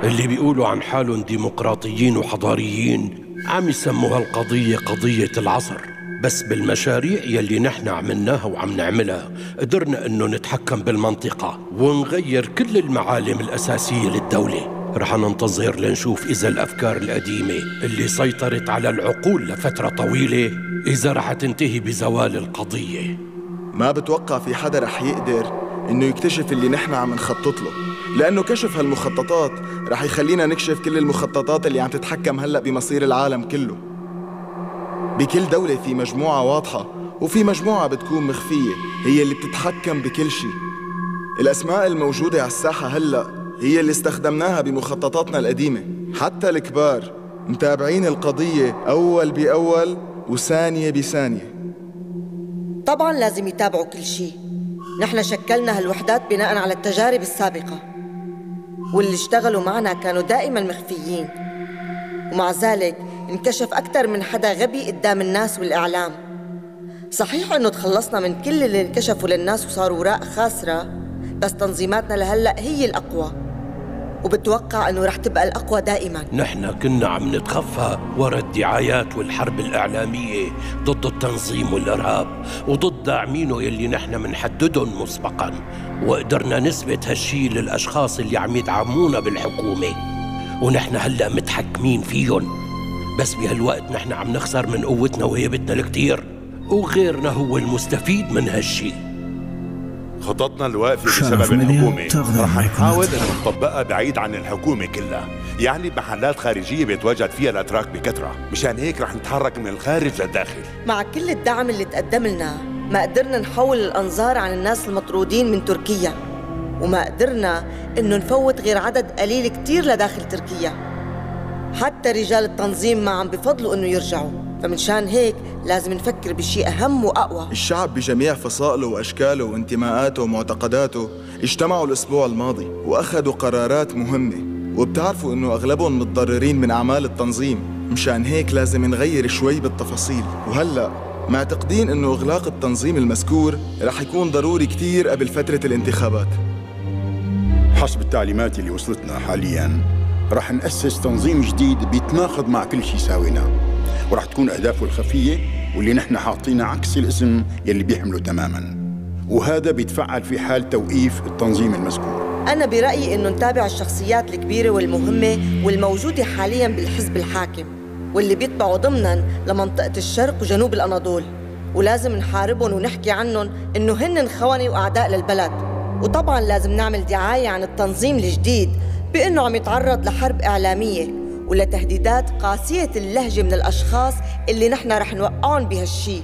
اللي بيقولوا عن حالهم ديمقراطيين وحضاريين عم يسموها القضية قضية العصر. بس بالمشاريع يلي نحن عملناها وعم نعملها قدرنا انه نتحكم بالمنطقة ونغير كل المعالم الأساسية للدولة. رح ننتظر لنشوف إذا الأفكار القديمة اللي سيطرت على العقول لفترة طويلة إذا رح تنتهي بزوال القضية. ما بتوقع في حدا رح يقدر إنه يكتشف اللي نحن عم نخطط له، لأنه كشف هالمخططات رح يخلينا نكشف كل المخططات اللي عم تتحكم هلأ بمصير العالم كله. بكل دولة في مجموعة واضحة وفي مجموعة بتكون مخفية هي اللي بتتحكم بكل شيء. الأسماء الموجودة على الساحة هلأ هي اللي استخدمناها بمخططاتنا القديمة. حتى الكبار متابعين القضية أول بأول وثانية بثانية. طبعاً لازم يتابعوا كل شيء. نحن شكلنا هالوحدات بناء على التجارب السابقة، واللي اشتغلوا معنا كانوا دائماً مخفيين، ومع ذلك انكشف أكثر من حدا غبي قدام الناس والإعلام. صحيح إنه تخلصنا من كل اللي انكشفوا للناس وصاروا وراء خاسرة، بس تنظيماتنا لهلأ هي الأقوى، وبتوقع إنه رح تبقى الأقوى دائماً. نحن كنا عم نتخفى ورا الدعايات والحرب الإعلامية ضد التنظيم والإرهاب وضد داعمينه يلي نحن منحددهم مسبقاً، وقدرنا نثبت هالشي للأشخاص اللي عم يدعمونا بالحكومة، ونحن هلأ متحكمين فيهم. بس بهالوقت نحن عم نخسر من قوتنا وهيبتنا الكتير، وغيرنا هو المستفيد من هالشي. خططنا الواقفة بسبب الحكومة رح نحاول أن نطبقها بعيد عن الحكومة كلها، يعني بمحلات خارجية بيتواجد فيها الأتراك بكثرة. مشان هيك رح نتحرك من الخارج للداخل. مع كل الدعم اللي تقدم لنا ما قدرنا نحول الأنظار عن الناس المطرودين من تركيا، وما قدرنا إنه نفوت غير عدد قليل كتير لداخل تركيا. حتى رجال التنظيم ما عم بفضلوا إنه يرجعوا، فمنشان هيك لازم نفكر بشيء أهم وأقوى. الشعب بجميع فصائله وأشكاله وانتماءاته ومعتقداته اجتمعوا الأسبوع الماضي وأخذوا قرارات مهمة، وبتعرفوا إنه أغلبهم متضررين من أعمال التنظيم. مشان هيك لازم نغير شوي بالتفاصيل. وهلأ معتقدين إنه إغلاق التنظيم المذكور رح يكون ضروري كتير قبل فترة الانتخابات. حسب التعليمات اللي وصلتنا حالياً رح نأسس تنظيم جديد بيتناقض مع كل شيء ساويناه، ورح تكون أهدافه الخفية واللي نحن حاطينها عكس الاسم يلي بيحمله تماماً، وهذا بيتفعل في حال توقيف التنظيم المذكور. أنا برأيي إنه نتابع الشخصيات الكبيرة والمهمة والموجودة حالياً بالحزب الحاكم واللي بيتبعوا ضمناً لمنطقة الشرق وجنوب الأناضول، ولازم نحاربهم ونحكي عنهم إنه هن خونة وأعداء للبلد. وطبعاً لازم نعمل دعاية عن التنظيم الجديد بأنه عم يتعرض لحرب إعلامية ولتهديدات قاسية اللهجة من الأشخاص اللي نحن رح نوقعهم بهالشي،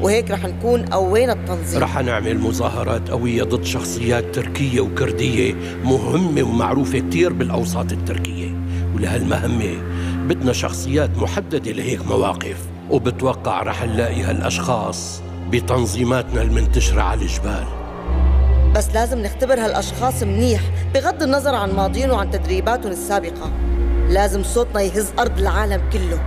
وهيك رح نكون قوينا التنظيم. رح نعمل مظاهرات قوية ضد شخصيات تركية وكردية مهمة ومعروفة كتير بالأوساط التركية، ولهالمهمة بدنا شخصيات محددة لهيك مواقف، وبتوقع رح نلاقي هالأشخاص بتنظيماتنا المنتشرة على الجبال. بس لازم نختبر هالأشخاص منيح بغض النظر عن ماضيهم وعن تدريباتهم السابقة. لازم صوتنا يهز أرض العالم كله.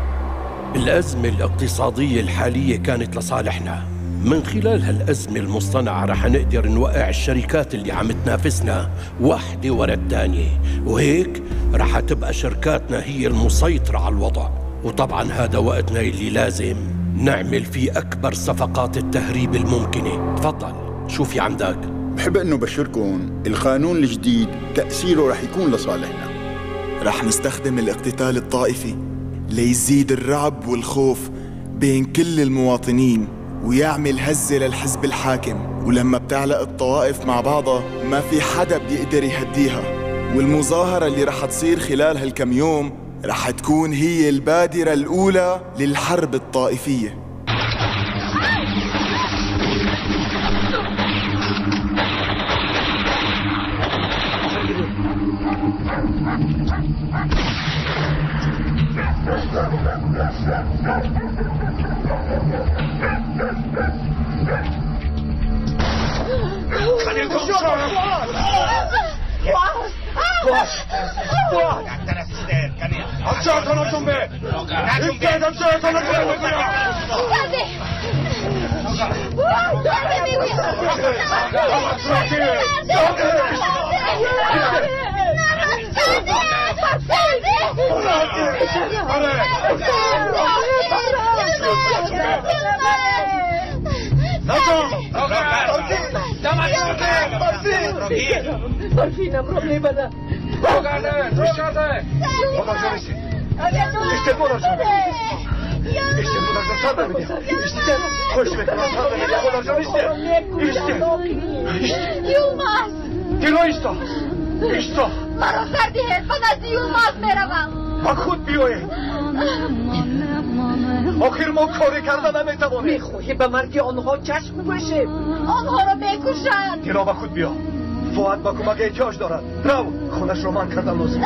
الأزمة الاقتصادية الحالية كانت لصالحنا. من خلال هالأزمة المصطنعة رح نقدر نوقع الشركات اللي عم تنافسنا واحدة ورا الثانية، وهيك رح تبقى شركاتنا هي المسيطرة على الوضع. وطبعا هذا وقتنا اللي لازم نعمل فيه أكبر صفقات التهريب الممكنة. تفضل شو في عندك؟ بحب انه بشركم القانون الجديد تأثيره رح يكون لصالحنا. رح نستخدم الاقتتال الطائفي ليزيد الرعب والخوف بين كل المواطنين ويعمل هزة للحزب الحاكم، ولما بتعلق الطوائف مع بعضها ما في حدا بيقدر يهديها. والمظاهرة اللي رح تصير خلال هالكم يوم رح تكون هي البادرة الأولى للحرب الطائفية. مورفینم رو میبنم بگرده روشاده خدا جانشی اشته بودا جانه اشته بودا جان ساده میدیم اشته خوش بکنم ساده میدیم خدا جان اشته یوماز دیلو اشتا اشتا مرا سردی هست من از یوماز میروم ما خود بیایه آخر ما کاری کردن نمیتوانیم میخواهی به مرگ آنها چشم باشیم آنها را میکشند دیلا با خود بیا فواد با کمک احتیاج دارد رو خونش رو من کردن لازم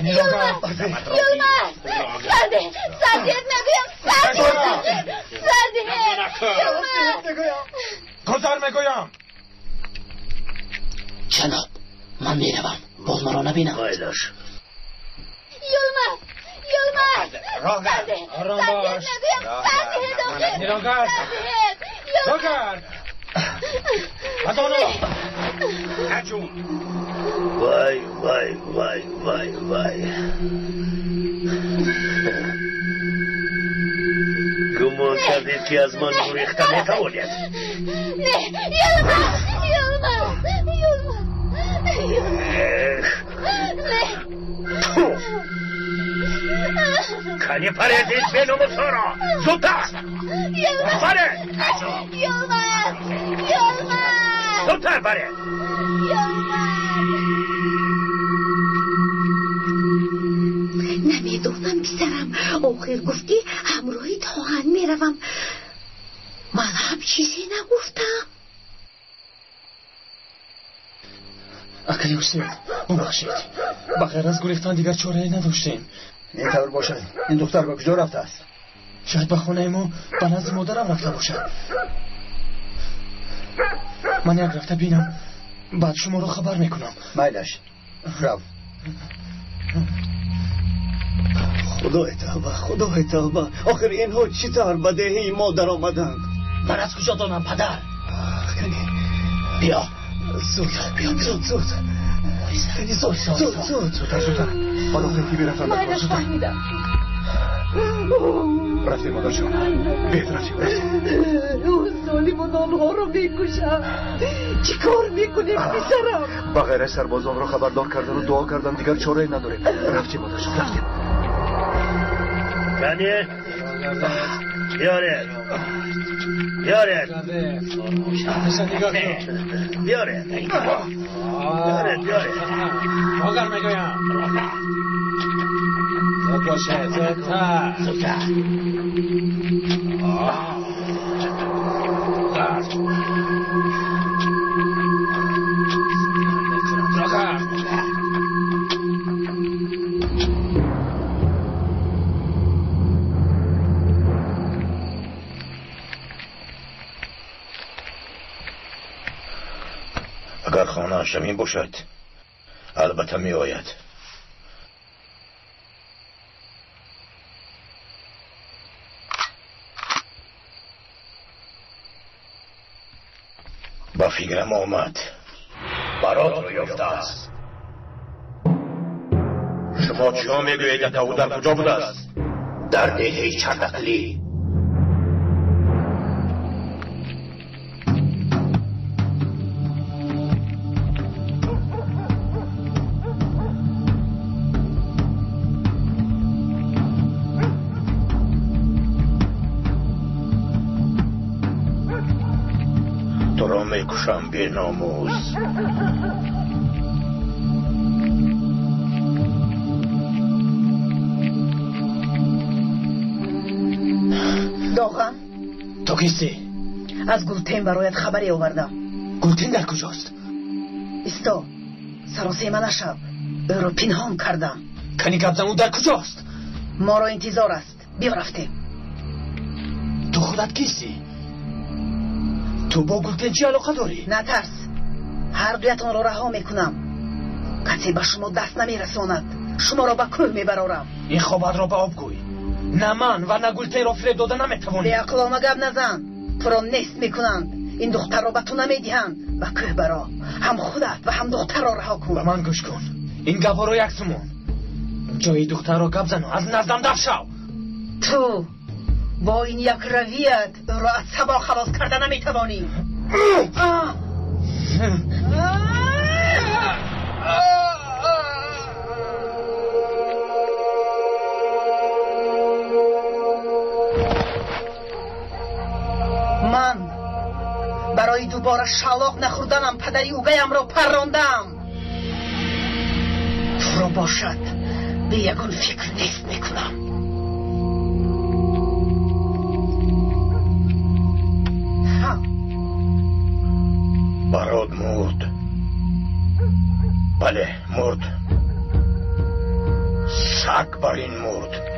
یوماز سردیت میگویم سردیت یوماز گذار میگویم جناب من میروم باز مرا نبینم یوماز سردیت میگویم روگر مدانو هجوم وای وای وای وای وای گمان کردید که از من گریختن نتوانید نه یوماز کنی پریدید بینو مسارا زودتر پرید زودتر پرید نمیدونم پسرم آخر گفتی همراهی تاهن میروم من هم چیزی نگفتم اکلی حسین ببخشید بغیر از گریختن دیگر چاره‌ای نداشتیم اینطور باشد این دختر به کجا رفته است؟ شاید به خونه ما به نزد مادرم رفته باشد من یک رفته بینم بعد شما رو خبر میکنم مایلش رو خدای توبه آخر اینها چطور به دهی ما در آمدند من از کجا دانم پدر کنی بیا زود حالا خیلی برفتن مایلش فهمیدم رفتیم مادر جان بهت رفتیم ظالمان آنها رو میکشم چی کار میکنیم پسرم بغیر سربازان رو خبردار کردن و دعا کردن دیگر چاره‌ای نداریم رفتیم مادر جان رفتیم کنی بیاره مگر میگویم زود باشه زودتر اگر خانه شمین باشد البته می آید با فکرم آمد برات رو یافته است شما چیا میگویید او در کجا بوده است؟ در دهه چردقلی تو را میکشم بی ناموس داغم تو کیستی؟ از گلتین برایت خبری آوردم گلتین در کجاست؟ استا سراسیمه نشو او رو پنهان کردم کنی قبضم او در کجاست؟ ما را انتظار است بیا رفتیم تو خودت کیستی؟ تو با گلتین چی علاقه داری؟ نترس هر دویتان را رها میکنم کسی به شما دست نمیرساند شما را به کل میبرارم این خبر را به آب گوی نه من و نه گلتین را فریب داده نمیتوانی به اقلام گب نزن تو را نیست میکنند این دختر را به تو نمیدهند به که برا هم خودت و هم دختر را رها کن به من گوش کن این گبا را یک سمون جای دختر را گب زن و از نزدم دف شو تو با این یک رویت را از سبا خلاص کردن نمیتوانی. من برای دوباره شلاق نخوردنم پدری اوگیم را پراندم. تو را باشد به یگون فکر نیست میکنم. برات مرد. بله مرد. سگ بر این مرد.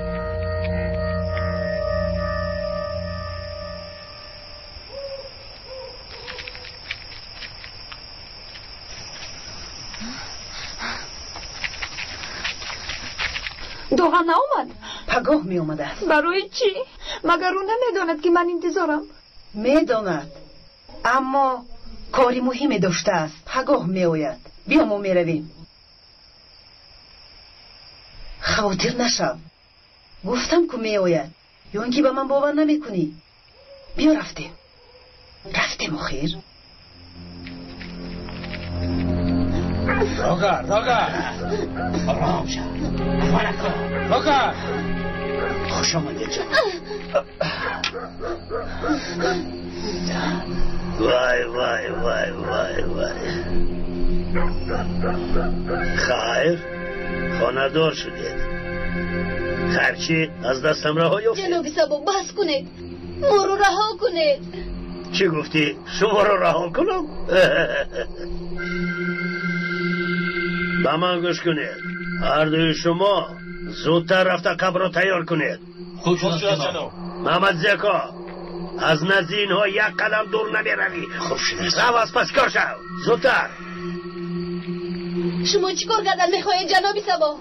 دوغا ناومد. پگاه می اومده است. برای چی؟ مگر او نمیداند که من انتظارم؟ میداند، اما کاری مهمی داشته است. پگاه می آید. بیا ما می رویم. خاطر نشو. گفتم که می آید. یا اینکه به من باور نمی کنی. بیا رفتیم خیر. راگر آرام شد. راگر خوش آمدید جان. وای خیر خانه‌دار شدید. خرچی از دستم رها یافتید. جناب سبا بس کنید، ما رو رها کنید. چی گفتی؟ شما رو رها کنم؟ به من گوش کنید. هر دوی شما زودتر رفته قبر رو تیار کنید. خوب شد جناب. محمد زکا از نزد اینها یک قدم دور نمی روی. خوب شد. رو از پس کار شو. زودتر. شما چی کار کردن میخواهید جناب سبا؟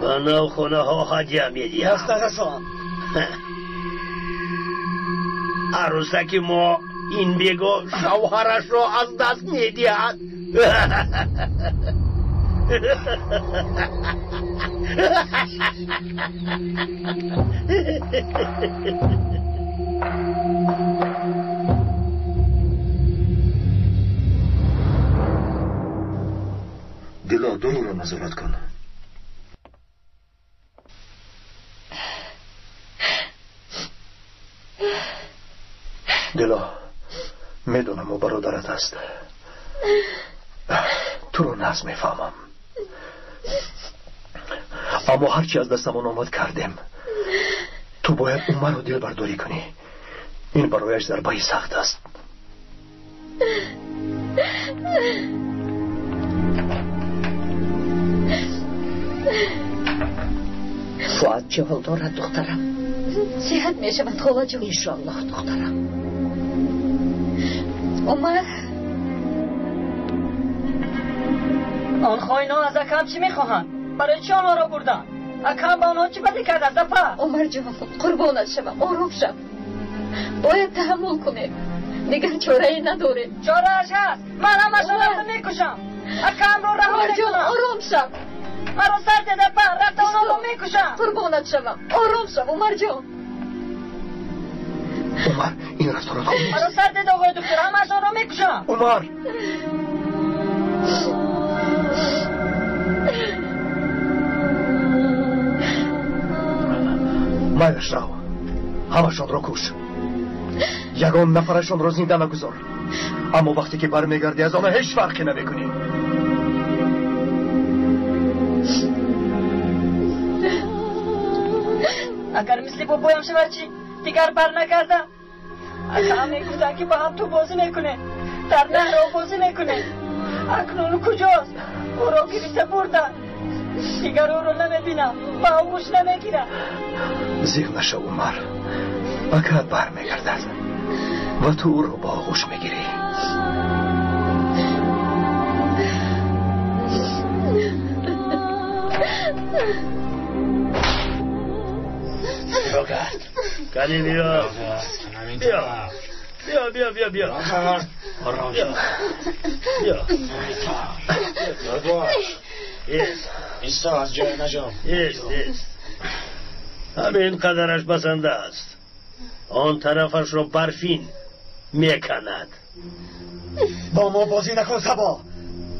به نو خونه ها هدیه میدیم. دسترسان عروسک ما این بیگا شوهرش رو از دست میدید. دلا دورو رو نظارت کن. دلا میدونم و برادرت هست. تو رو ناز میفهمم، اما هرچی از دستمون آمد کردیم. تو باید عمر رو دل برداری کنی. این برایش ضربه سخت است. فؤاد چه حال دارد دخترم؟ صحت میشود خواهد جان. انشاءالله دخترم. عمر آن خائنان از اکرم چی میخواهند؟ برای چی آنها را بردن؟ اکرم به آنها چی بدی کرد از دفعه؟ عمر جان قربانت شوم، آروم شو. باید تحمل کنیم، دیگر چاره ای نداریم. چاره اش هست. من همش را میکشم. اکرم رو رها نکنم. آروم شو. مرا سر دده پر رفت آنها رو میکشم. قربانت شوم، آروم شو عمر جان. عمر این رفتارات خوب نیست. مرا سر دده آقای دکتر، همش آن را میکشم. عمر مایلش رو همشان را کش. یگان نفرشان را زنده نگذار. اما وقتی که برمیگردی از آنها هیچ فرقی نمیکنی. اگر مثلی بابایم شود چی؟ دیگر بر نگردم. اکرم میگفتن که با هم تو بازی میکنه، در نهر بازی میکنه. اکنون کجاست؟ او را کلیسه بردن. دیگر او را نمیبینم، با آغوش نمیگیرم. زیر نشو عمر. اکرم بر میگردد و تو او را با آغوش میگیری. روگرد کدی بیا. بیا آرام شد. بیا ایست. ایستا از جای نجام. ایست. همین قدرش بسنده است. آن طرفش رو برفین میکند. با ما بازی نکن سبا.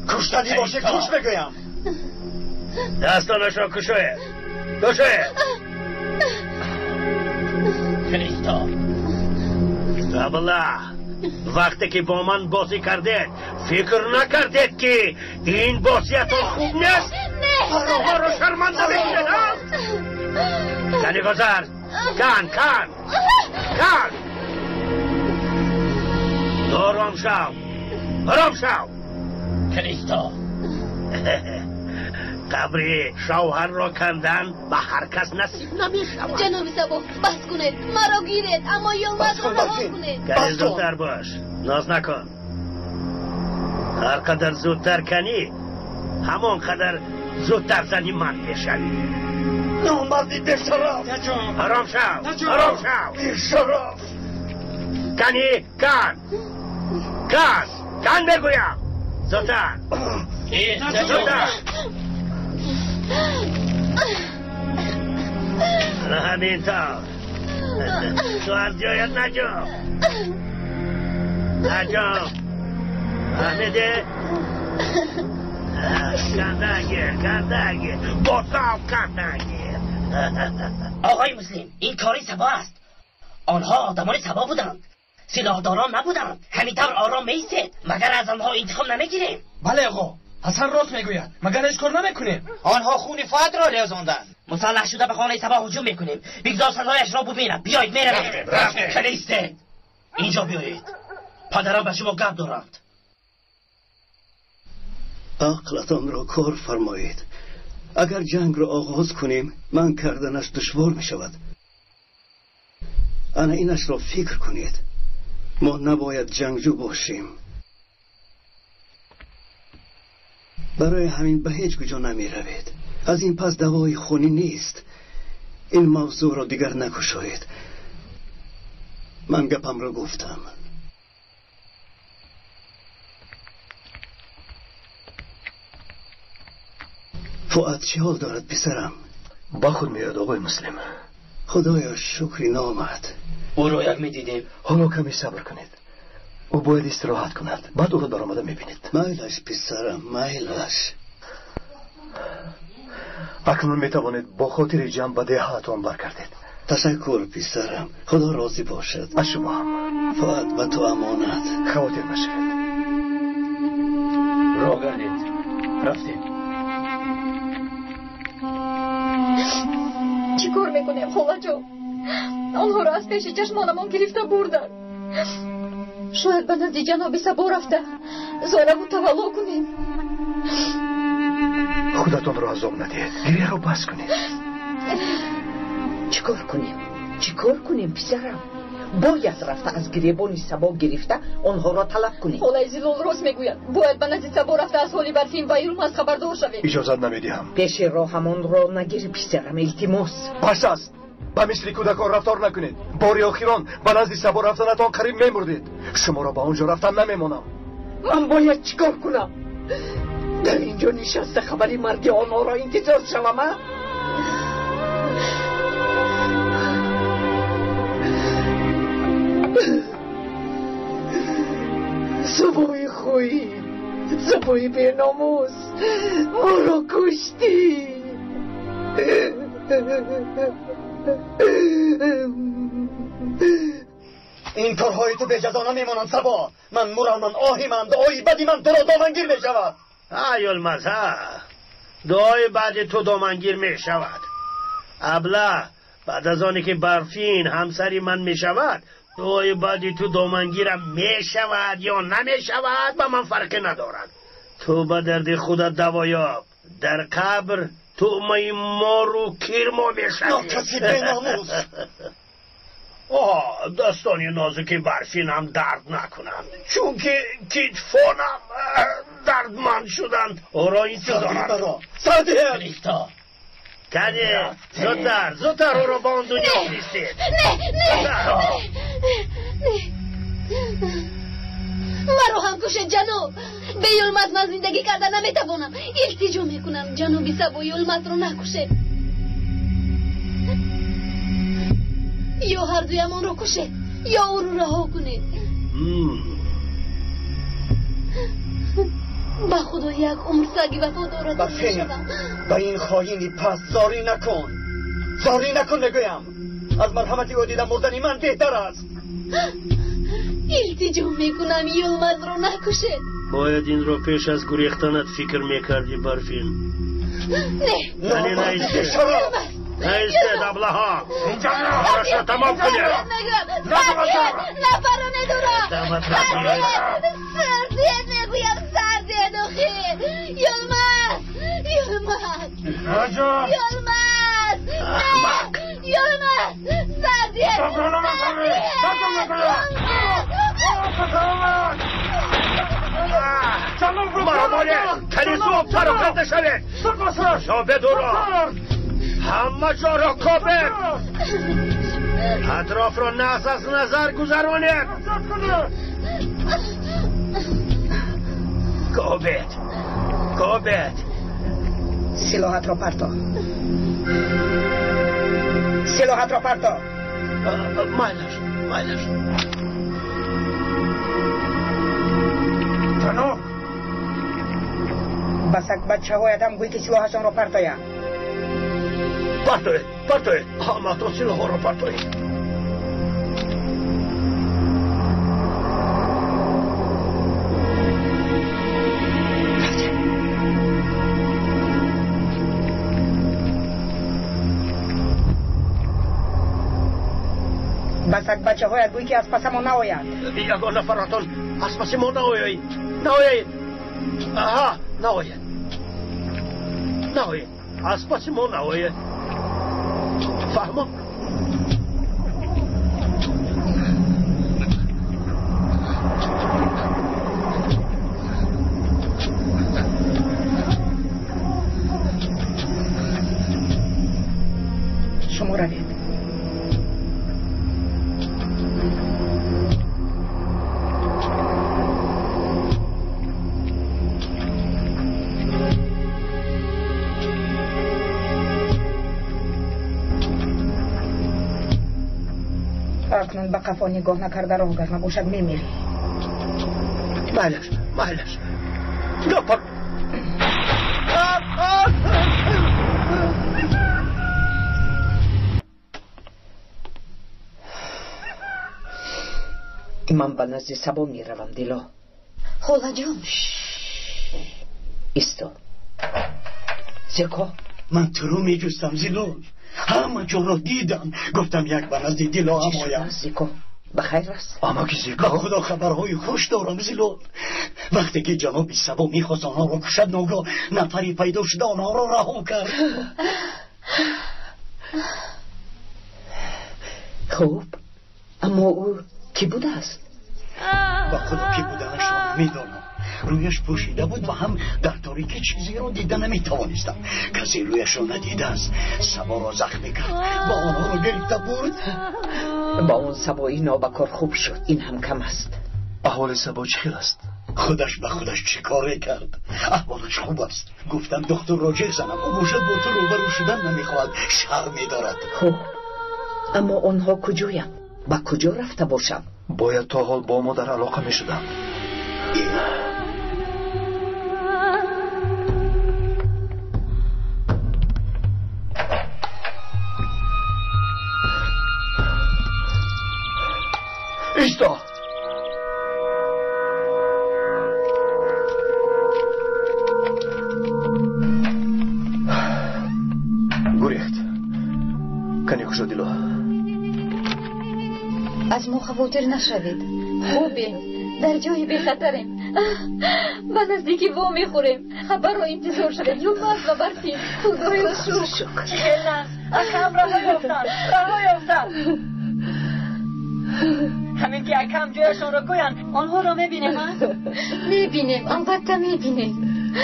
کشتنی باشه کش بگویم. دستانش را کشوه. کریستا ابله وقتی که با من بازی کردید فکر نکردید که این بازیتون خوب نیست؟ ما رو شرمنده بکنید. کنی گذر کن آرام شو کریستا قبری شوهر را کندن به هر کس نصیب نمیشود. جناب سبا بس کنید مرا گیرید اما یومد را رها کنید. کنی زودتر باش ناز نکن. هر قدر زودتر کنی همون قدر زودتر زنی من میشوی. نامردی بی‌شرف. آرام شو بی‌شرف. کنی کن بگویم زودتر. همین تو از جایت نجا فهمیده؟ کندگیر بطاق کندگیر. آقای مسلم این کاری سبا است. آنها آدمان سبا بودند، سلاحداران نبودند. همینطور آرام میستید. مگر از آنها انتقام نمیگیریم؟ بله آقا حسن راست میگوید. مگر اشکر نمیکنیم؟ آنها خون فؤاد را لیزاندند. مسلح شده به خانه سبا هجوم میکنیم. بگذار صدایش را ببینم. بیایید میرویم. کلیستید اینجا بیایید. پدرم به شما گپ دارند. عقلتان را کار فرمایید. اگر جنگ را آغاز کنیم من کردنش دشوار می شود. انا اینش را فکر کنید. ما نباید جنگجو باشیم. برای همین به هیچ کجا نمی روید. از این پس دوای خونی نیست. این موضوع را دیگر نکشایید. من گپم را گفتم. فؤاد چه حال دارد پسرم؟ با خود میاد آقای مسلم. خدایا شکری نامد. او رو یک میدیدیم. حالا کمی صبر کنید. او باید استراحت کند. بعد او رو در آمده میبینید. میلش پسرم میلش. اکنون میتوانید با خاطر جمع به دهاتان برگردید. تشکر پسرم. خدا راضی باشد. از شما هم. فؤاد به تو امانت. خاطر نشوید. راه گردید. رفتیم. چی کار میکنیم خاله جو؟ آنها را از پیش چشمانمان گرفته بردن. شاید به نزد جناب سبا رفته زارمو تولا کنیم. خودتان را عذاب ندید. گریه را بس کنید. چیکار کنیم پسرم؟ باید رفته از گریبان سبا گرفته آنها را طلب کنیم. خالای زلال راست میگوید. باید به نزد سبا رفته از حالی برفین و ایروم از خبردار شویم. اجازت نمیدهم. پیش راه همان را نگیری پسرم. التماس پس است. با مثل کودکان رفتار نکنید. باری آخران به نزد سبا رفتنتان قریب میمردید. شما را به آنجا رفتن نمیمانم. من باید چیکار کنم؟ در اینجا نشسته خبری مرگ آنها را انتظار شوم؟ سبای خویی، سبای بیناموس، ما را کشتی. این کارهای تو به جزا نمیمانند سبا. من مرالمند آهیمند. دعای بدی من تو را دامنگیر می شود. ایول مزه دعای بعد تو دامنگیر می شود. ابله بعد از آنی که برفین همسری من می شود دعای بعدی تو دامنگیرم می شود یا نمی شود به من فرق ندارد. تو به درد خودت دوایاب. در قبر تو مای ما رو کیرما می شود. کسی بیناموس. دستانی نازکی برفینم درد نکنند چون که کتفانم دردمند شدند. او را این چیزارم صدیق کریستا کنی زودتر او را با اون دنیا بریستید. نه مرا هم کشید جناب. به یلمت من زندگی کردن نمیتوانم. التجا میکنم جنابی سبا یلمت رو نکشید. یا هر دویمان رو کشه یا او رو رها کنه. با خدا یک عمر سگی وفادار بفهم با این خواهینی پس زاری نکن. زاری نکن نگویم. از مرحمتی او دیدم مردنی من بهتر است. التجام میکنم یلمز رو نکشه. باید این رو پیش از گریختنت فکر میکردی برفین. نه نیسته دبلها اینجا را تمام کنی. نفرانه دورا سردیه نگویم سردیه دخی یلمز سردیه مرمانه کنیسو پراکنده شوید. شابه دورا همه جا را کابه اطراف را نحس از نظر گذرانید. کابه سلاحت را پرتا. مایلش تنو بسک بچه هایت هم گوی که سلاحشان را پرتایم. پرتوی همه تو سلاح را پرتوی. بسک بچه هایت گوی که از پس ما ناید. یگان نفراتون از پس ما ناید. آها ناید از پس ما ناید. فهمم. شما روید. اکنون به قفا نگاه نکرده راه گر نباشد میمیری. مایلش نپر. من به نزد سبا میروم دیلا. خاله جان ایستا. زیکا من تو رو میجستم زیلال. همه جا را دیدم. گفتم یک به نزد دیلا هم آیم. زیکا بخیر است؟ اما که زیکا به خدا خبرهای خوش دارم زیلال. وقتی که جناب سبا میخواست آنها را کشد ناگاه نفری پیدا شد آنها را رها کرد. خوب اما او کی بوده است؟ با خدا کی بودنش را میدانم. رویش پوشیده بود و هم در تاریکی چیزی را دیده نمیتوانستم. کسی رویش را ندیده است. سبا را زخمی کرد و آنها را گرفته بود. با اون سبایی نابکار خوب شد. این هم کم است. احوال سبا چخیر است؟ خودش به خودش چه کاره کرد؟ احوالش خوب است. گفتم دکتر راجع زنم او باشد با تو روبرو شدن نمیخواهد. شرم میدارد. خوب اما آنها کجایم؟ با کجا رفته باشم؟ باید تا حال با ما در علاقه میشدم. ایستا گریخت. کنی کجا دیلا؟ از ما خواطر نشوید. خوبیم در جای بی خطریم. با نزدیکی وام میخوریم. خبر رو انتظار شده. یلمز و برفین خدایا شکر. چهل اکم راه یافتن. همین که اکم جایشان را گوین آنها را میبینیم. میبینیم البته میبینیم.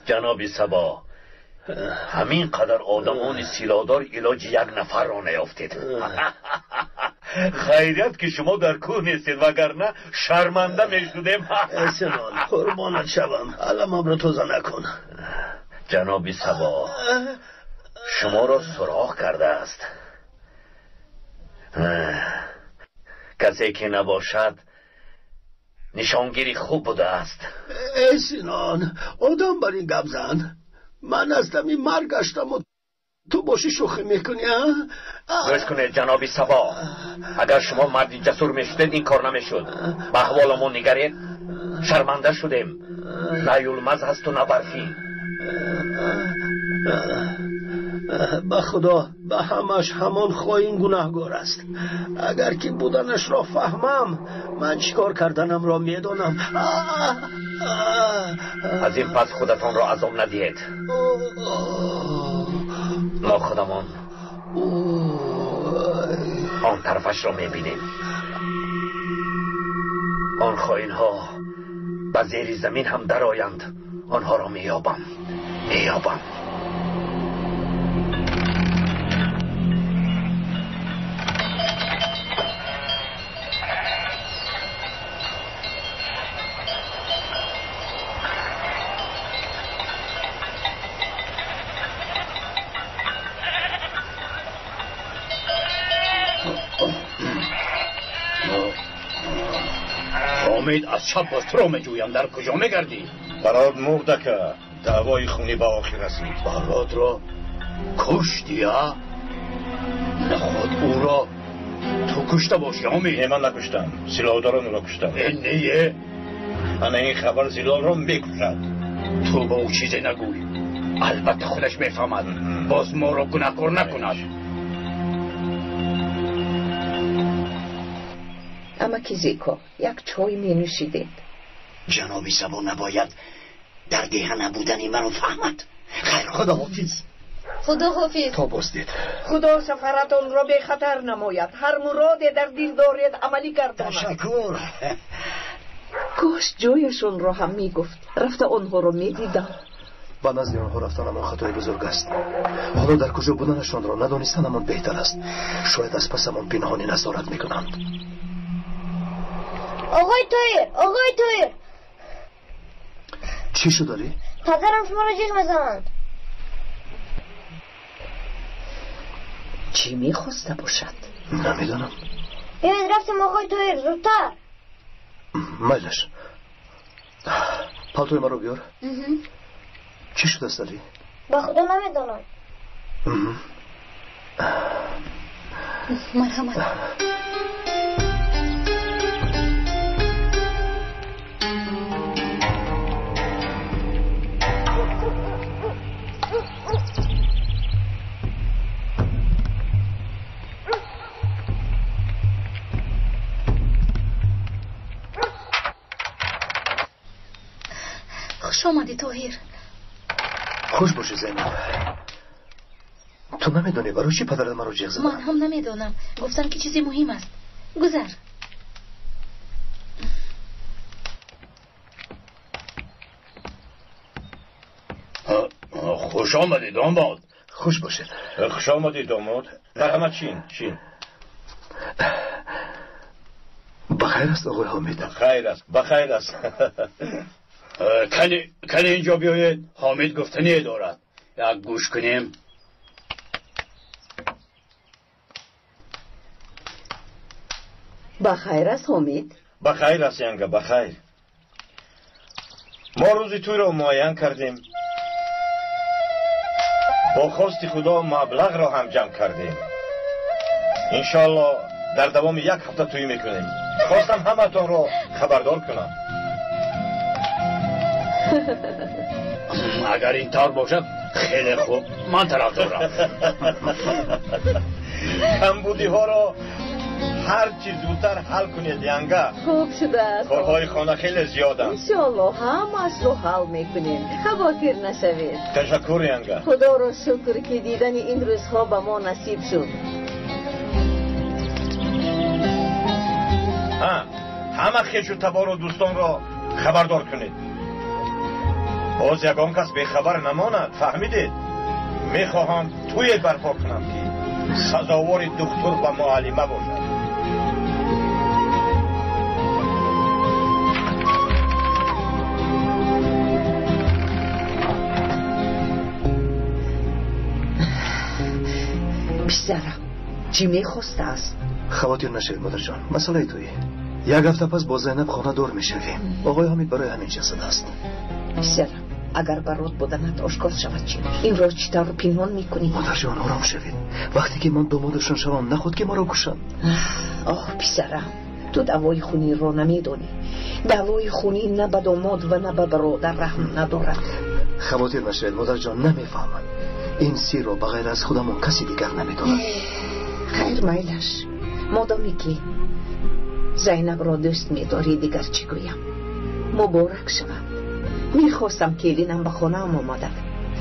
جناب سبا همین قدر آدمان سیلادار علاج یک نفر را نیافتید. خیریت که شما در کوه نیستید وگرنه شرمنده میشدیم. سنان قربانت شوم علمم را توزه نکن. جناب سبا شما را سراغ کرده است. کسی که نباشد نشانگیری خوب بوده است. ای سینان، آدم بر این گپ زن. من از دمی مرگ گشتم و تو باشی شوخی میکنی گوش کنید جنابی صبا، اگر شما مردی جسور میشدید این کار نمیشد. به احوالمون نگرید، شرمنده شدیم. نه یولمز هست و نه برفین. به خدا به همش همان خواهیم گناهگار است. اگر که بودنش را فهمم من چیکار کردنم را میدانم. از این پس خودتان را عذاب ندهید. ما خودمان آن طرفش را میبینیم. آن خائن ها به زیر زمین هم در آیند. آنها را میابم. حامد از شب باز تو را میجویم. در کجا میگردی؟ برات مرده که دعوای خونی به آخر رسید. برات را کشتی ها؟ نخواد او را تو کشته باشی حامد؟ من نکشتم، سلاحداران او را کشتم. این نیه؟ من این خبر زلال را میکشد. تو با او چیزی نگوی. البته خودش میفهمد. باز ما را گناهکار نکند. اما کیزیکو یک چای می نوشیدید. جنابی سبا نباید در دیه نبودنی منو فهمد. خیر، خدا حافظ. خدا حافظ. تا بازدید. خدا سفرتان را به خطر نماید. هر مراد در دل دارید عملی گرداند. تشکر. گوشت جویشون را هم می گفت. رفته آنها را می دیدم. با نزد آنها رفتن امان خطای بزرگ است. حالا در کجا بودنشان را ندانستن امان بهتر است. شاید از پس امان پنهانی نظارت میکنند. آقای تایر چی شو داری؟ پدرم شما را جیغ میزنند. چی میخواسته باشد؟ نمیدانم. بیاید رفتیم آقای تایر، زودتر. میلش پالتوی ما رو بیار. چی شده است داری؟ به خدا نمیدانم. مرحمت. خوش آمدی طاهر. خوش باشی زینب. تو نمیدونی برای چی پدرت من رو جیغ زدن؟ من هم نمیدونم. گفتن که چیزی مهم است. گذر. خوش آمدی داماد. خوش باشید. خوش آمدی داماد. مرحمت چین. بخیر است آقای حامد. بخیر است. کنی اینجا بیایید. حامد گفتنی دارد. یک گوش کنیم. بخیر است حامد. بخیر است ینگه، بخیر. ما روزی توی را معین کردیم. با خواست خدا مبلغ را هم جمع کردیم. انشالله در دوام 1 هفته توی میکنیم. خواستم همه تان را خبردار کنم. اگر این طور باشد خیلی خوب. من طرف دارم. کمبودی ها را هر چی زودتر حل کنید ینگه. خوب شده است. کارهای خانه خیلی زیادن. انشالله همش رو حل میکنیم. خواطر نشوید. تشکر ینگه. خدا را شکر که دیدن این روزها به ما نصیب شد. همه خویش و تبار و دوستان را خبردار کنید. باز یگان کس به خبر نماند. فهمیدید؟ میخواهم توی برپا کنم که سزاوار دکتر و معلمه باشد. پسرم چی میخواسته است؟ خواتیر نشید مادر جان، مسئله تویی. یک هفته پس با زینب خانه دور میشویم. آقای حمید برای همین جسد است. پسرم اگر برات بودنت آشکار شود چی؟ این را چطور رو پنهان میکنی؟ مادر جان آرام شوید. وقتی که من دامادشان شوم نخود که مرا کشند. آه پسرم تو دوای خونی رو نمیدونی. دوای خونی نه به داماد و نه به برادر رحم ندارد. خواتیر نشید مادر جان، نمیفهمند. این سیر رو بغیر از خودمون کسی دیگر نمیداند. خیر میلش، مادامی که زینب را دوست میداری دیگر چی گویم؟ مبارک شود. میخواستم که لینم به خانه‌ام آمده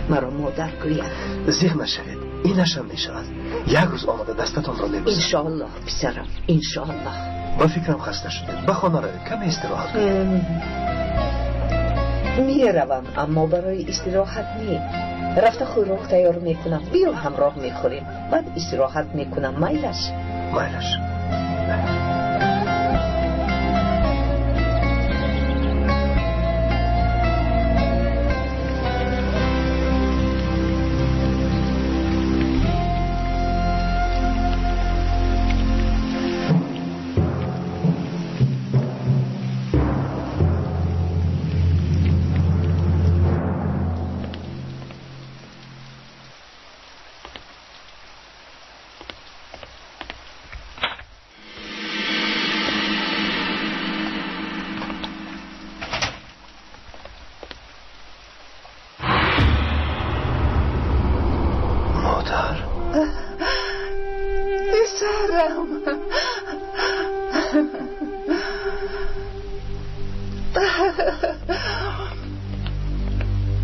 مرا مادر گوید. زیغ نشوید، اینش هم میشود. یک روز آمده دستتان را میبوسم. انشاءالله پسرم، انشاءالله. با فکرم خسته شده، به خانه روید، کمی استراحت کنید. میروم اما برای استراحت نی. رفته خوراک تیار میکنم، بیا همراه میخوریم، بعد استراحت میکنم. میلش میلش.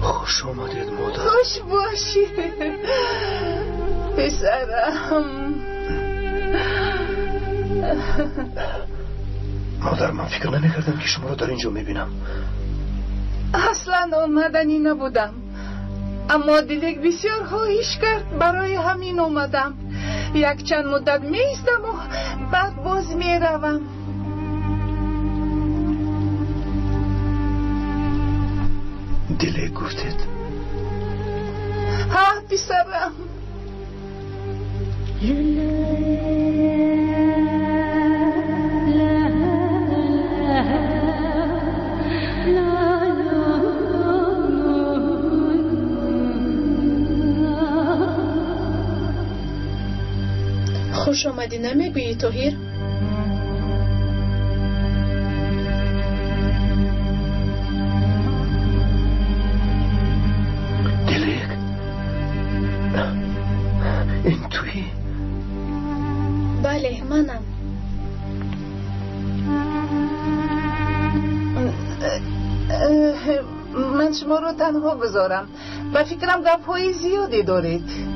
خوش آمدید مادر. خوش باشی پسرم. مادر من فکر نمی‌کردم که شما رو در اینجا میبینم. اصلا آمدنی نبودم، اما دیدک بسیار خواهش کرد، برای همین آمدم. یک چند مدت میستم و بعد باز میروم. دله گفتید؟ ها پسرم. خوش آمدی نمیگویی طاهر؟ دلیک این تویی؟ بله منم. من شما رو تنها بذارم، به فکرم گپ‌های زیادی دارید.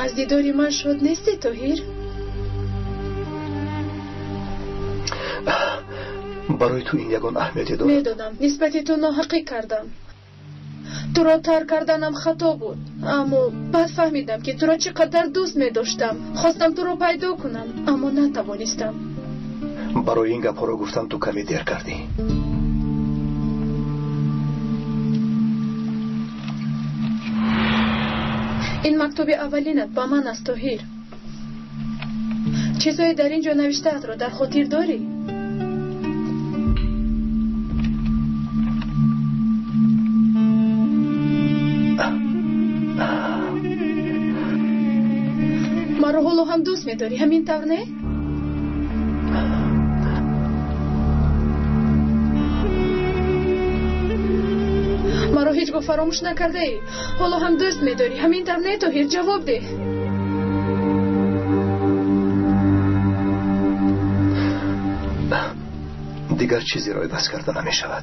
از دیداری من شد نیستی طاهر؟ برای تو این یگان اهمیتی دارد. میدونم نسبت تو ناحقی کردم، تو را ترک کردنم خطا بود، اما بعد فهمیدم که تو را چقدر دوست میداشتم. خواستم تو را پیدا کنم اما نتوانستم. برای این گپ ها را گفتم تو کمی دیر کردی. این مکتوب اولینت با من است طاهر. چیزایی در اینجا نوشته را در خاطر داری؟ مرا حالا هم دوست می‌داری همین طور نه؟ مرا هیچ گاه فراموش نکرده ای. حالا هم دوست می‌داری همین طور نه طاهر؟ جواب ده. دیگر چیزی رای بس کرده نمی شود.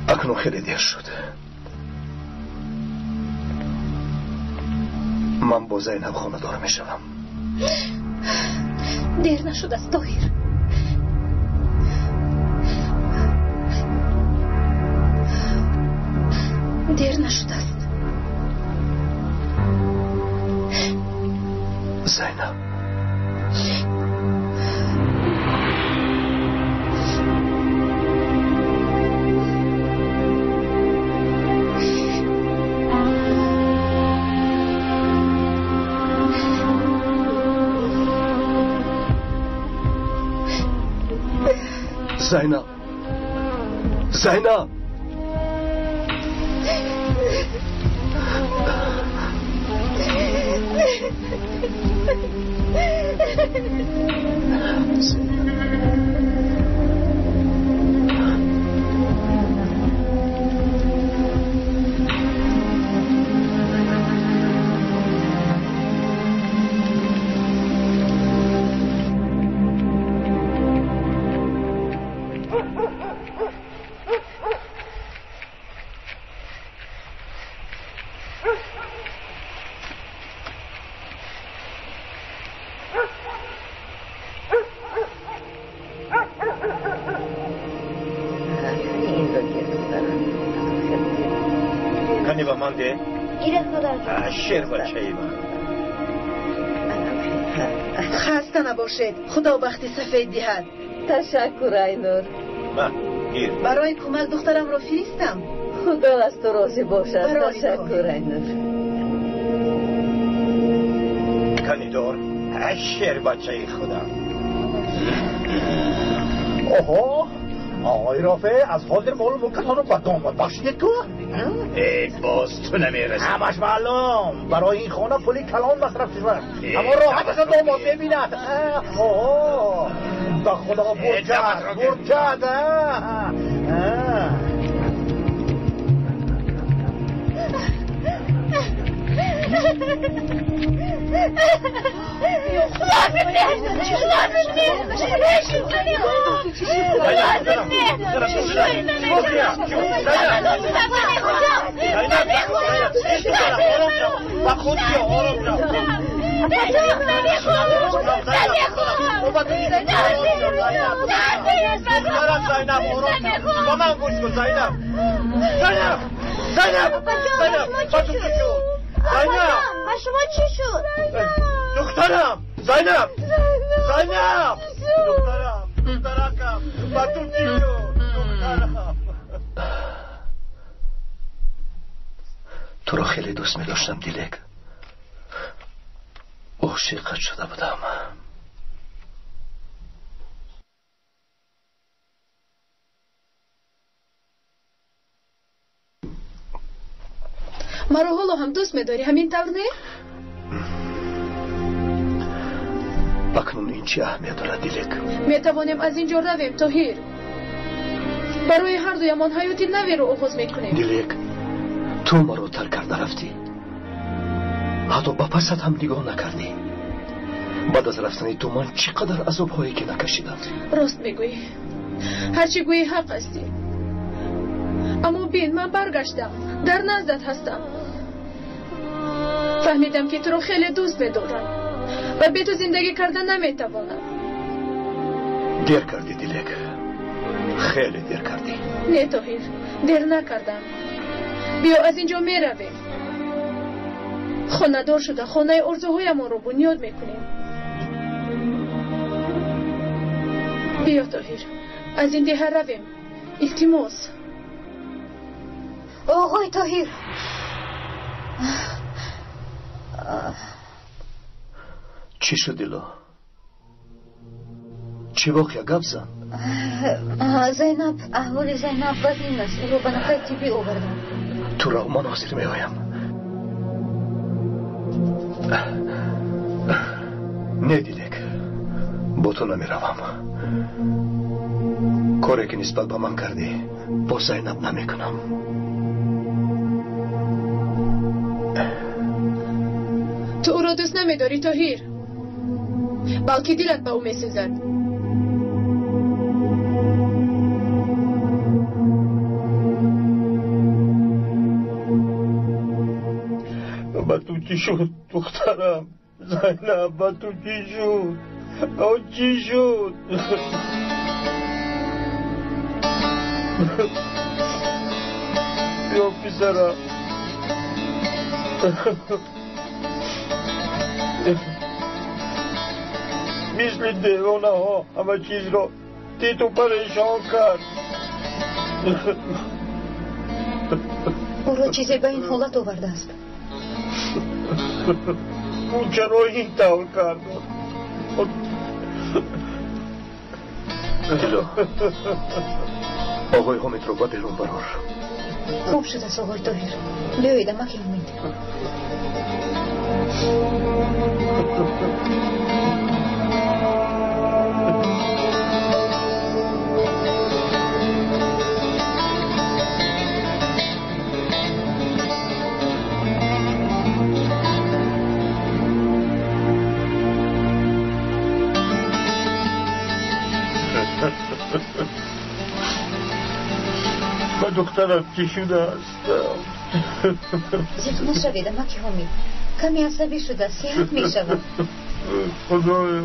اکنون خیلی دیر شد. من با زینب خانه دار می شدم. دیر نشد است طاهر. دیر نشد است. زینب زینب زینب شیر بچه ای من خسته نباشید. خدا بخت سفید دهد. تشکر اینور. گیر برای کمک دخترم را فرستم. خدا از تو راضی باشد. تشکر اینور. کانیدور شیر بچه ای خدا. اوه آقای رافع از حاضر مال مکتان رو با داماد بخشید تو؟ ای باز تو نمیرسی. همش معلوم برای این خانه پولی کلان مصرف شد. اما راحت از داماد ببیند. اوه به خدا برکت شما چی شد؟ دخترم زینب دخترکم با تو چی شد؟ دخترم تو رو خیلی دوست می داشتم دیلک. عاشقت شده بودم. مرا حالا هم دوست می‌داری همین طور نه؟ اکنون این چی اهمیت دارد دیلک؟ میتوانیم از اینجا رویم طاهر. برای هر دویمان حیاتی نوی رو آغاز میکنیم. دیلک تو مرا ترک کرده رفتی. حتی با پست هم نگاه نکردی. بعد از رفتن تو من چقدر عذاب‌هایی که نکشیدم. راست میگویی. هرچی گویی حق هستی. اما بین من برگشتم. در نزدت هستم. فهمیدم که تو رو خیلی دوست می‌دارم و به تو زندگی کردن نمیتوانم. دیر کردی دیلک. خیلی دیر کردی. نه طاهر، دیر نکردم. بیا از اینجا میرویم. خانه دار شده خانه آرزوهایمان رو بنیاد میکنیم. بیا طاهر، از این ده رویم. التماس. آقای طاهر. چی شد دیلا؟ چی واقعا گپ زن؟ زینب، احوال زینب وزین است. رو به نفع تیبی آوردم. تو را من حاضر میایم. نه دیلک، با تو نمیروم. کاری که نسبت به من کردی با زینب نمیکنم. تو او را دوست نمیداری طاهر، بلکه دلت به او میسوزد. با تو چی شد دخترم؟ زینب با تو چی شد؟ او چی شد؟ بیا پسرم. مثل دیوانه ها همه چیز را تو پریشان کرد. او را چیزی به این حالت آورده است. او چرا این طور کرد؟ دلو آقای حامد رو با بیرون برار. خوب شد از آقای طاهر. بیایید امکی حامد. با دکترم چی شده است؟ زیخ نشوید امکی حامد. کمی عصبی شده صحت می شود. خدایا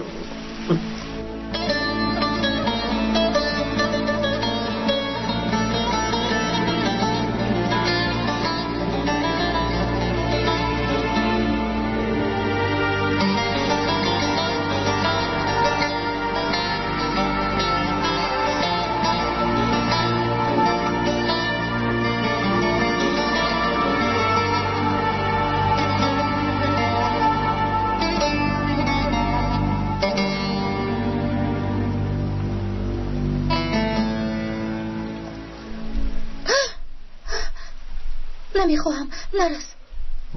نمیخواهم نرس.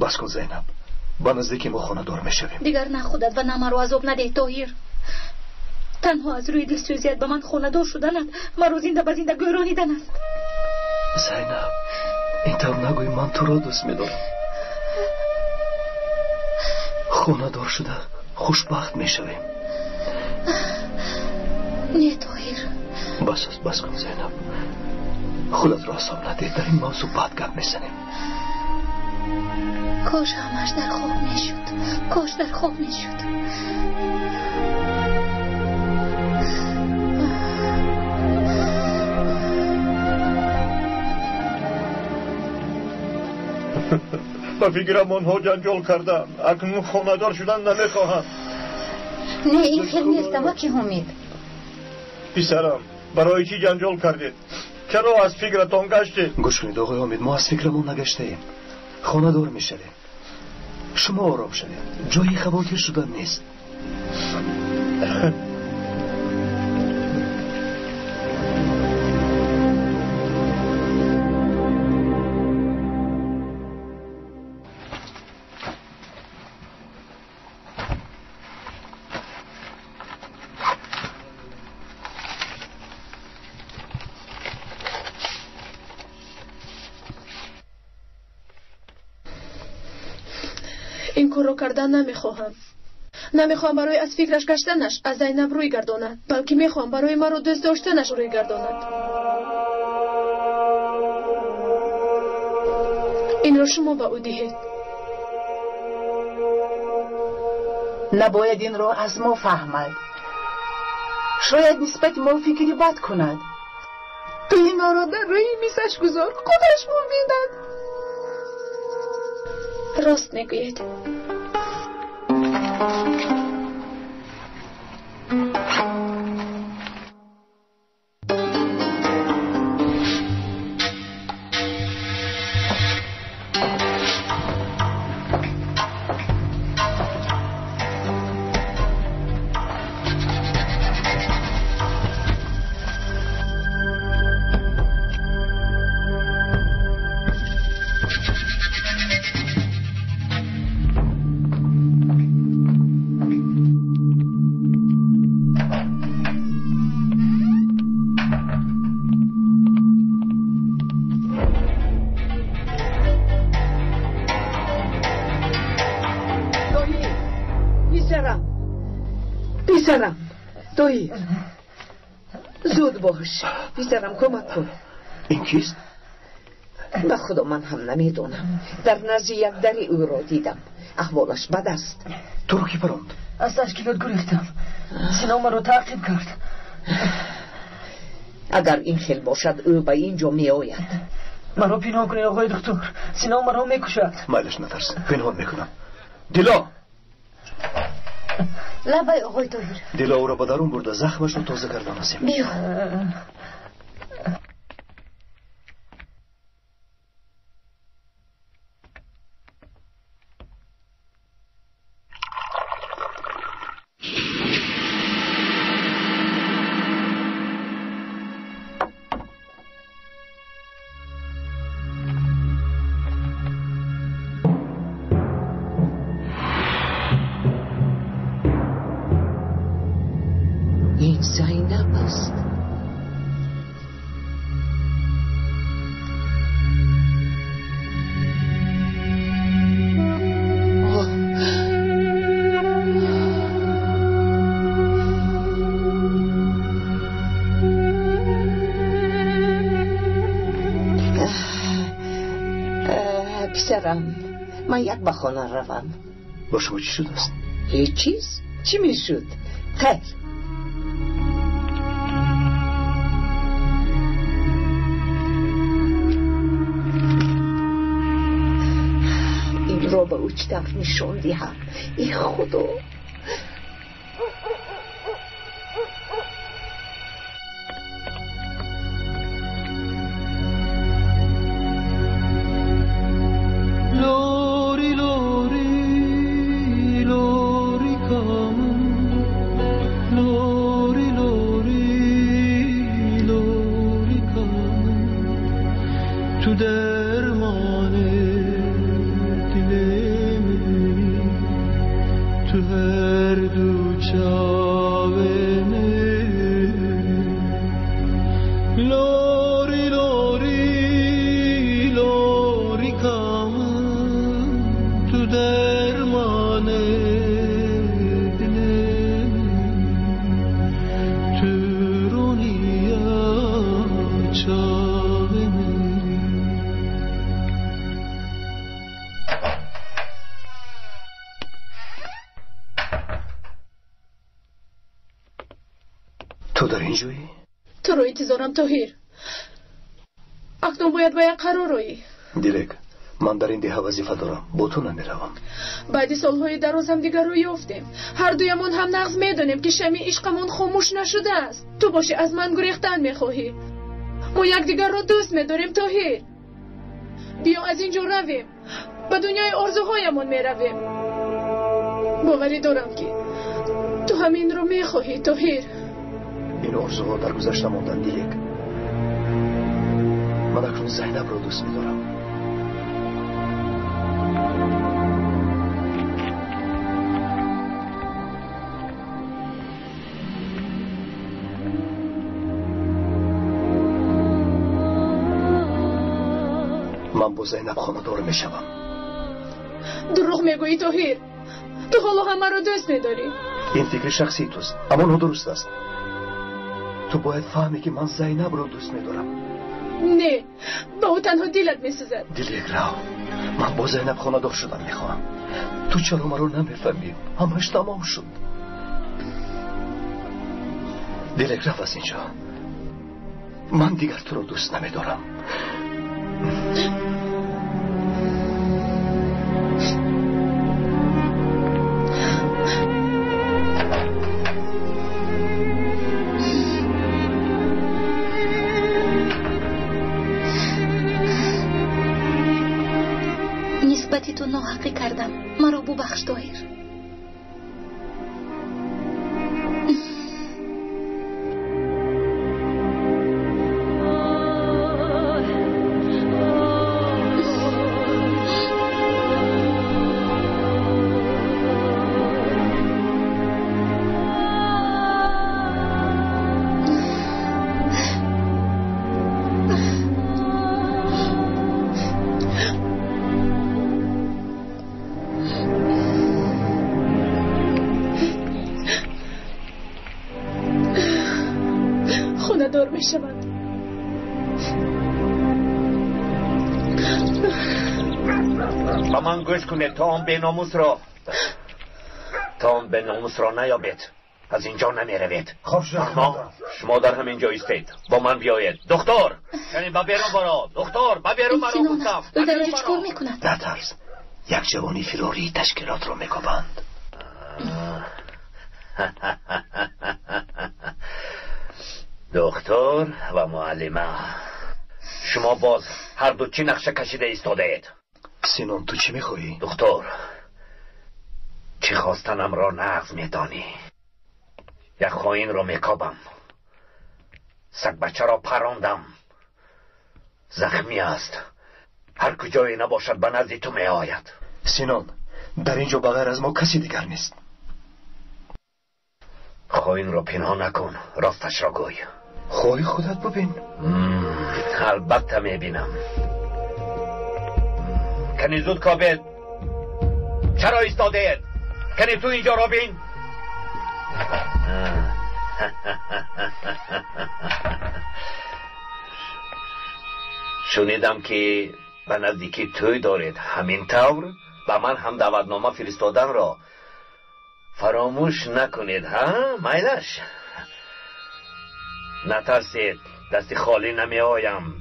بس کن زینب، با نزدیکی ما خانه دار میشویم. دیگر نه خودت و نه مرا عذاب نده طاهر. تنها از روی دلسوزیت به من خانه دار شدنت مرا زنده به زنده گرانیدن است. زینب اینطور نگوی، من تو را دوست میدارم. خانه دار شده خوشبخت میشویم. نه طاهر. بس کن زینب، خودت را حساب ندید. در این موضوع بعد گپ میزنیم. کاش همش در خواب میشد. کاش در خواب میشد. با فکرم آنها جنجال کردم. اکنون خانه دار شدن نمیخواهم. نه این خیلی نیست امکی حامد. پسرم برای چی جنجال کردید؟ چرا از فکرتان گشتید؟ گوش کنید آقای حامد، ما از فکرمون نگشته ایم. خانه دار میشویم. شما آرام شوید. جایی خواطر شدن نیست. این کار رو کردن نمیخواهم برای از فکرش گشتنش از زینب روی گرداند، بلکه میخواهم برای مرا دوست داشتنش روی گرداند. این رو شما به او دهید. نباید این رو از ما فهمد. شاید نسبت ما فکری بد کند. تو این را در روی میزش گذار، خودش می‌بیند. راست میگوید. پسرم توی زود باش. پسرم کمک کن. این کیست؟ به خدا من هم نمیدونم. در نزد یک دری او را دیدم. احوالش بد است. تو رو کی پراند؟ از تشکیلات گریختم. سینا من رو تعقیب کرد. اگر این خیل باشد او به اینجا می آید. من رو پنهان کنید آقای دکتر. سینا من رو میکشد. مالش نترس، پنهان میکنم. دلا لبای آقای طاهر. دلا او را به درون برده، زخمش رو تازه کردن هستیم. بیا. پسرم من یک به خانه روم. با شما چی شد است؟ هیچ چیز؟ چی می شد؟ خیر. این رو به اوچ طرف نشون دیم. ای خدا. تو در اینجایی؟ تو رو انتظارم توهیر. اکنون باید یک قرار روی. دیلک من در این دیه وظیفه دارم، با تو نمیروم. بعد سالهای دراز هم دیگر رو یافتیم. هر دویمون هم نغز میدونیم که شمی عشقمون خاموش نشده است. تو باشی از من گریختن میخواهی. ما یک دیگر رو دوست میداریم توهیر. بیا از اینجا رویم. به دنیای آرزوهایمون میرویم. باوری دارم که تو همین رو میخواهی توهیر. این آرزوها در گذشته ماندن دیلک. من اکنون زینب رو دوست میدارم. من با زینب خانه‌دار میشوم. دروغ میگویی توهیر. تو حالا همه رو دوست میداری. این فکر شخصی توست، اما نه درست است. تو باید فهمی که من زینب رو دوست میدارم. نه، با او تنها دلت میسوزد. دیلک راو، من با زینب خانه‌دار شدن میخواهم. تو چرا من رو نمیفهمی؟ همش تمام شد. دیلک راو از اینجا. من دیگر تو رو دوست نمیدارم. نسبتی تو ناحقی کردم. مرا ببخش طاهر. دور میشود. با من گوش کنید تا اون به ناموس را نیابید. از اینجا نمیروید. خب شما در همینجا ایستید. با من بیایید. دکتر یعنی با بیرون برو. دکتر با بیرون برو گفتم. او در اینجا چکار میکند؟ نترس. یک جوانی فراری تشکیلات رو میکوبند. دکتر و معلمه شما باز هر دو چی نقشه کشیده ایستاده اید؟ سینون تو چی میخوایی؟ دکتر چی خواستنم را نغز میدانی. یک خواهین را میکابم. سگ بچه را پراندم. زخمی است. هر کجایی نباشد به نزد تو می آید. سینون در اینجا بغیر از ما کسی دیگر نیست. خواهین را پنهان نکن. راستش را گوی. خواهی خودت ببین. البته میبینم. کنی زود کابد. چرا ایستاده اید؟ کنی تو اینجا را بین. شنیدم که به نزدیکی توی دارید، همین طور به من هم دعوتنامه فرستادن را فراموش نکنید. ها میلش؟ نترسید، دست خالی نمی آیم.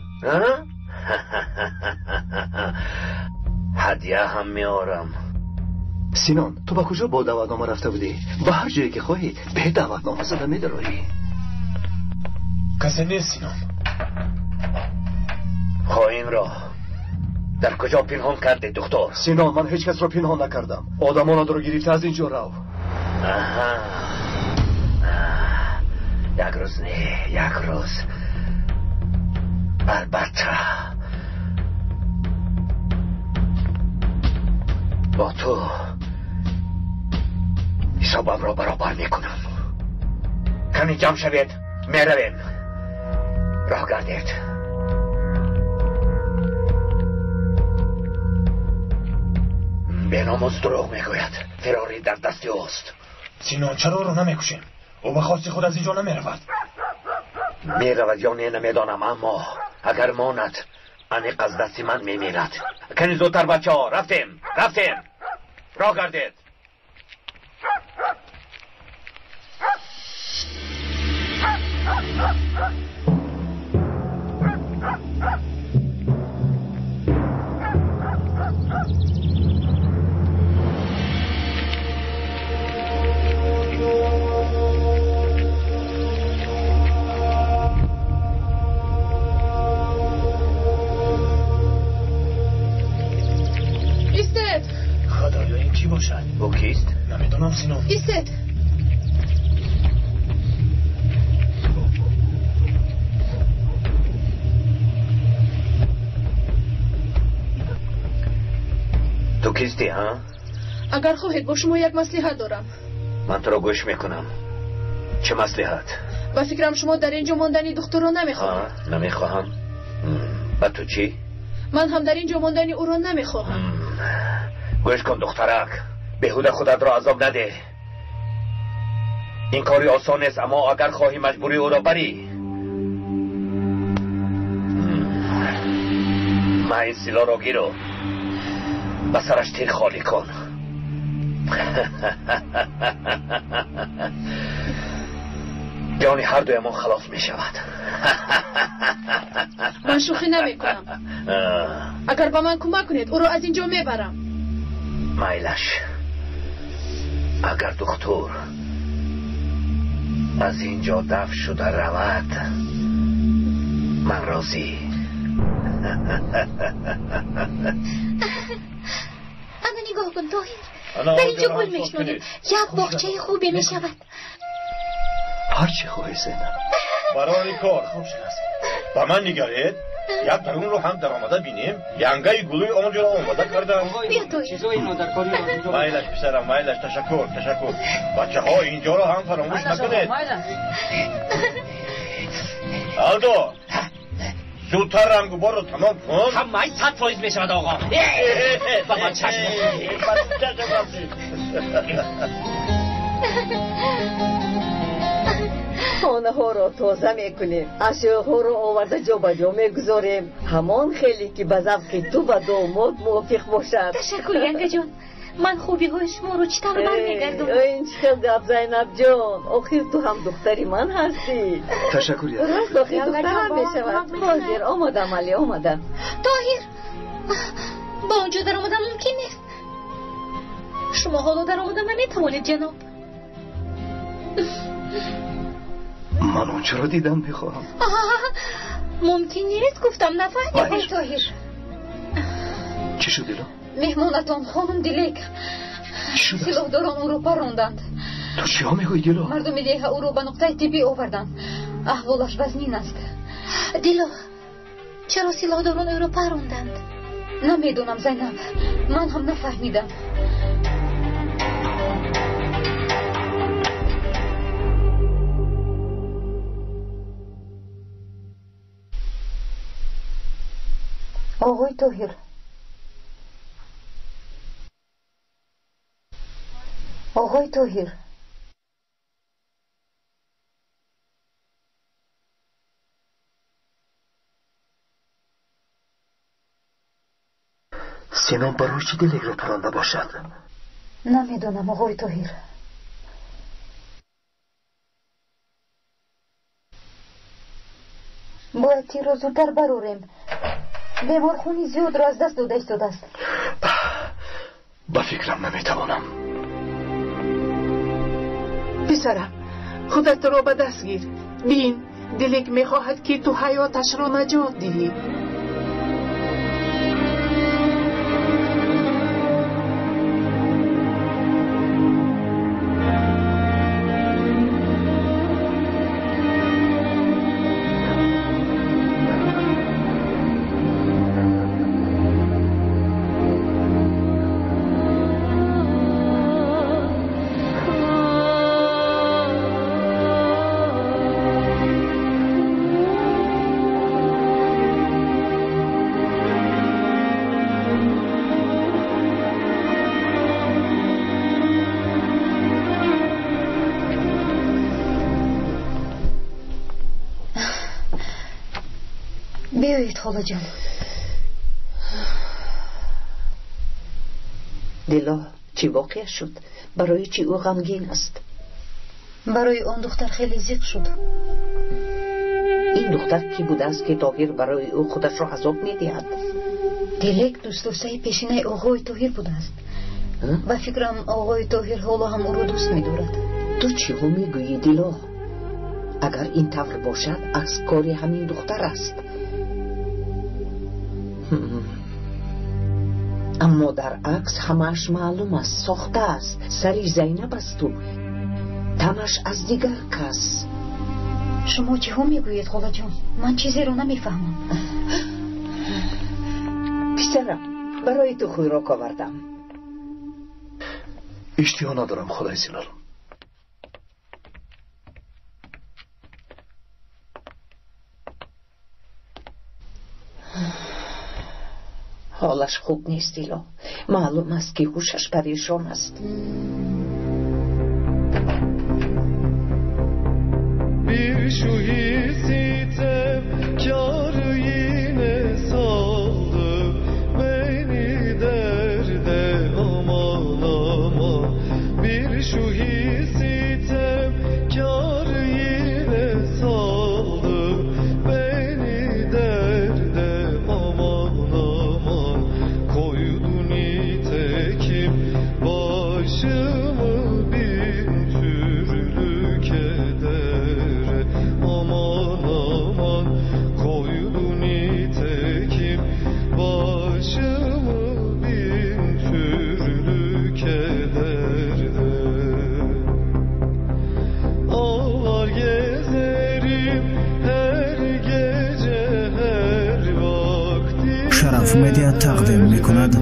هدیه هم می آرم. سینان، تو با کجا با دعوتنامه رفته بودی؟ به هر جایی که خواهی به دعوتنامه زده می دروی. کسی نیست سینان. خواهیم را در کجا پنهان کرده دکتر؟ سینان، من هیچ کس را پنهان نکردم. آدمان رو گرفته از اینجا رو. یک روز نه، یک روز البته با تو حسابم را برابر میکنم. کمی جمع شوید، میرویم. راه گردید. بیناموز دروغ میگوید. فراری در دستی اوست. سینان، چرا او رو نمیکشیم؟ او به خواست خود از اینجا نمیرود. میرود یا نه نمیدانم، اما اگر ماند انیق از دست من میمیرد. کنی زودتر بچه ها، رفتیم راه گردید. خدایا این کی باشد؟ او کیست؟ نمیدونم سینان. ایستد. تو کیستی ها؟ اگر خواهید با شما یک مصلحت دارم. من تو را گوش میکنم. چه مصلحت؟ با فکرم شما در اینجا ماندنی دختر را نمیخواهم. نمیخواهم. با تو چی؟ من هم در اینجا ماندنی او را نمیخواهم. گوش کن دخترک، بهوده خودت را عذاب نده. این کاری آسان است، اما اگر خواهی مجبوری او را بری. ما این سیلا را گیرو به سرش تیر خالی کن. جان هر دوی ما خلاص می شود. من شوخی نمی کنم. اگر با من کمک کنید او را از اینجا میبرم. میلش، اگر دکتر از اینجا دفع شده رود من راضی. اما نگاه کن طاهر، در اینجا گل میشنونیم. یک باغچه خوبی میشود. هر چی خواهی زینب. برای کار خوب شناس. با من نگرید. یک درون رو هم در آمده بینیم. ینگه گلوی آنجا را آمده کردم. بیا توی چیزایی نادرکاری میلش پسرم، میلش تشکر. بچه ها اینجا را هم فراموش نکنید. الدو زودتر رنگوبار رو تمام کن. همه 100% میشود آقا. با من چشم. خانه ها را تازه میکنیم، اشیاء ها را آورده جا به جا میگذاریم. همان خیلی که به ذوق تو و داماد موافق باشد. تشکر ینگه جان. من خوبی های شما رو چطور برمیگردم؟ این چه گپ زینب جان، آخر تو هم دختری من هستی. تشکر ینگه. راست آخر دخترم میشود. بازیر آمدم علی آمدم. طاهر، با اونجا در آمدن ممکن نیست. شما حالا در آمدن نمیتوانید جناب. من اونجا را دیدم میخواهم. ممکن نیست گفتم نفهمی. طاهر چی شد دیلا؟ مهمانتان خانم دیلک سلاحداران او را پراندند. تو چی ها میگوی دیلا؟ مردم لیه او را به نقطه طبی آوردند. احوالش وزنین است. دیلا، چرا سلاحداران او را پراندند؟ نمیدونم زینب، من هم نفهمیدم. آقای طاهر، آقای طاهر، سینام برای چی دلگ رو پرانده باشد؟ نمیدونم آقای طاهر. باید تیر رو زودتر بروریم. بیمارخونی زیاد را از دست داده ایستاده است. با فکرم نمیتوانم. پسرم خودت را به دست گیر. بین دلک میخواهد که تو حیاتش را نجات دهی. بیایید خاله جان. دلا چی واقع شد؟ برای چی او غمگین است؟ برای آن دختر خیلی ضیق شد. این دختر کی بوده است که طاهر برای او خودش را عذاب می‌دهد؟ دلک دوستای پیشینه آقای طاهر بوده است. و فکرم آقای طاهر حالا هم او را دوست می‌دارد. تو چی رو میگویی دلا؟ اگر این طور باشد از کار همین دختر است. اما در عکس همش معلوم است ساخته است. سری زینب است تو تنش از دیگر کس. شما چه هم میگویید خاله جان؟ من چیزی رو نمیفهمم. پسرم برای تو خوراک آوردم. اشتها ندارم خدای زلال. حالش خوب نیست دیلا. معلوم است که هوشش پریشان است. Bir şu hissitem kârı yine saldı beni derde aman aman. Bir şu hissitem kârı yine saldı beni derde aman aman. Koydu nitekim başımı bin türlü kedere aman aman. Koydu nitekim başımı bin türlü kederde. Ağlar gezerim her gece her vakti. شرف مدیا تقدیم میکند.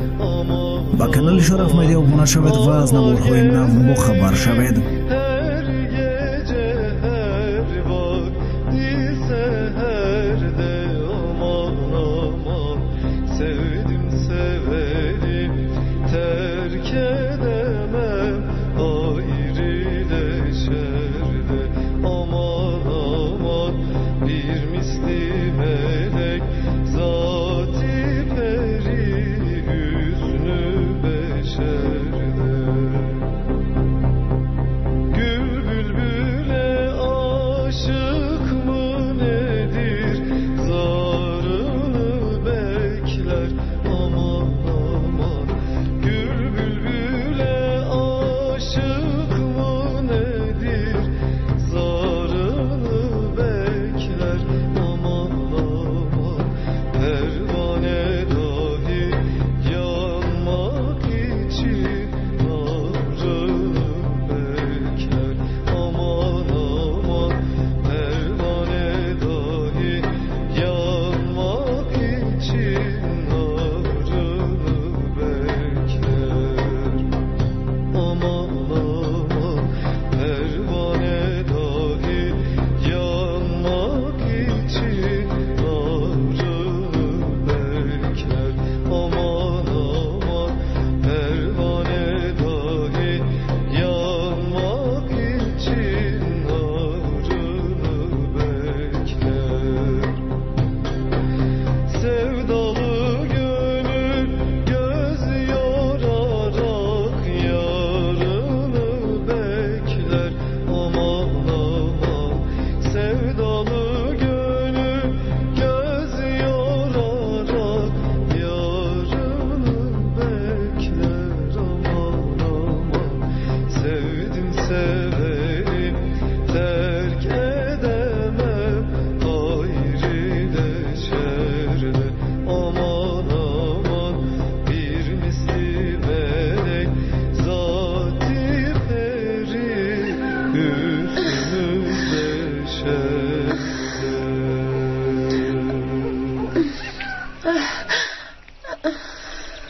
با کانال شرف مدیا ابونه شوید و از نوارهای نو خبر شوید. Her gece her vakti seherde aman aman. Sevdim severim terk edemem ayrıleşerde aman aman. Bir misli melek zati peri hüsnü beşerde.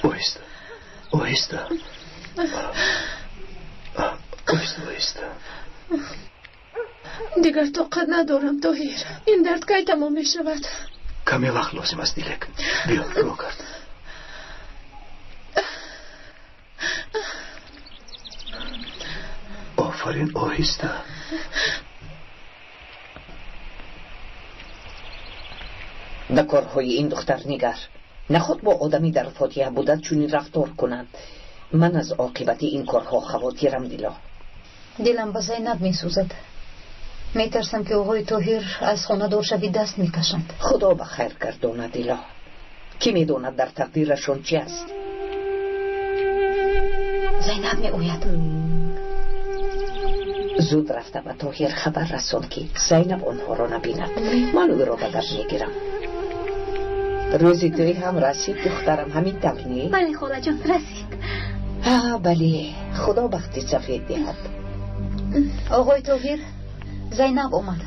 اویستا اویستا اویستا اویستا. دیگر طاقت ندارم طاهر. این درد کی تمام می شود؟ کمی وقت لازم است دیلک. بیا رو کرد. آفرین آهسته. در کارهای این دختر نگر. نخود با آدمی در فاتحه بودن چونی رفتار کنند. من از عاقبت این کارها خواطرم دیلا. دلم با زینب می سوزد. می ترسم که آقای طاهر از خانه دور شوی دست می کشند. خدا بخیر گرداند دیلا. کی می داند در تقدیرشون چی است؟ زینب می اوید. زود رفته به طاهر خبر رسون که زینب آنها را نبیند. من او را به در میگیرم. روزی توی هم رسید دخترم همین طور. بله خاله جان رسید. بله خدا بختی سفید دهد. آقای طاهر زینب آمد.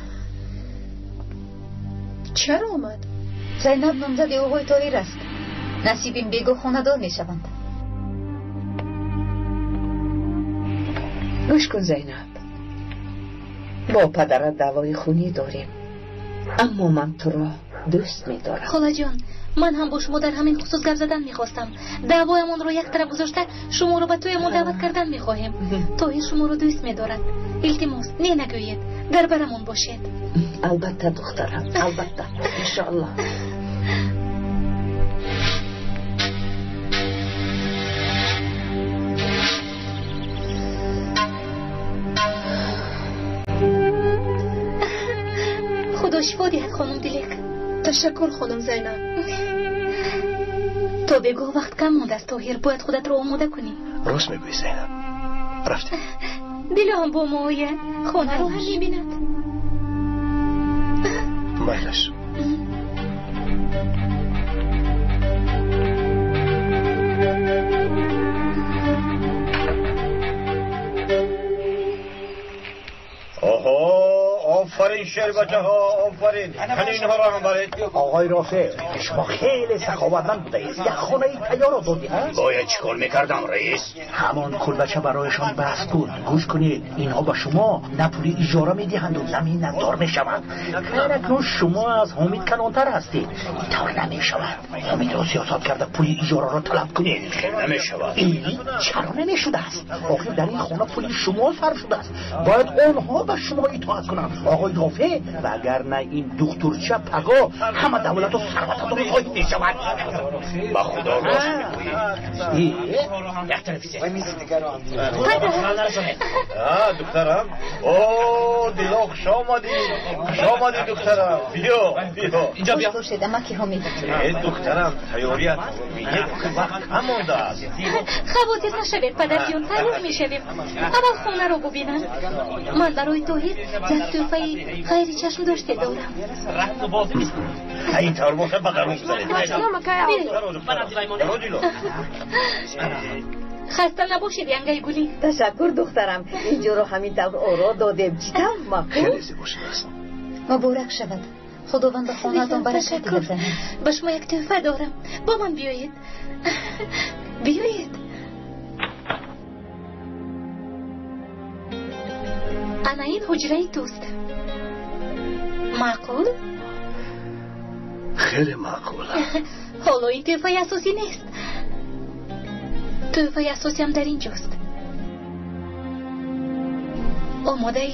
چرا آمد؟ زینب نامزد آقای طاهر است. نصیبیم بیگو خاندار می شوند. گوش کن زینب. با پدرت دعوای خونی داریم، اما من تو را دوست می دارم. خاله جان من هم با شما در همین خصوص گپ زدن می خواستم. دعوایمون رو یک طرف گذاشته شما رو به تویمون دعوت کردن می خواهیم. طاهر شما رو دوست می دارد. التماس نه نگویید، در برمون باشید. البته دخترم البته انشاءالله. خدا شفا دهد خانم دیلک. تشکر خانم زینب. تو بگو وقت کم مونده است طاهر، باید خودت رو آماده کنی. راست میگویی زینب. رفتیم. دلم با ما آید، خانه رو هم میبیند. میلش. آفرین شعر بچه ها آفرین. اینها را هم برید. آقای رافع شما خیلی سخاوتمند بوده ایست. یک خانه تیار آوردی ها؟ باید چیکار میکردم رئیس؟ همان کلبچه برایشان بحث بود. گوش کنید اینها به شما نه پولی اجاره میدهند و زمین ندار میشوند. اکنون شما از حمید کلانتر هستید. اینطور نمیشود. حمید را سیاست کرده پولی اجاره را طلب کنید. نمیشود. این چرا نمیشده است؟ آخر در این خانه پولی شما صرف شده است. باید آنها به شما اطاعت کنند آقای رافع، و اگر نه این دکترچه پگا همه دولت و ثروتتون رو خواهید میشود. با خدا راست میگویی. یک تلویزیون دخترم. اوه دیلا خوش آمدی. خوش آمدی دخترم. بیا اینجا بیا. خوش باشید مکی حمید. دخترم تیاریت میگه وقت هم مونده است. خواطر نشوید پدر جون، تیار میشویم. اول خونه رو ببینن. من برای طاهر یک تحفه خیر چشم داشته دارم. رفت و بازی نیست. این طور باشه بدرون بزنید. خسته نباشید ینگه گلی. تشکر دخترم. اینجا رو همین طور آرا دادیم. چیتم مقبول. خیلی زیباشید است. مبارک شود. خداوند به خانه‌تان برکت بدهد. به شما یک تحفه دارم. با من بیایید. بیایید. انا این حجره توست. معقول؟ خیلی معقول. حالا این تحفه اساسی نیست. تحفه اساسی هم در اینجاست. آماده ای؟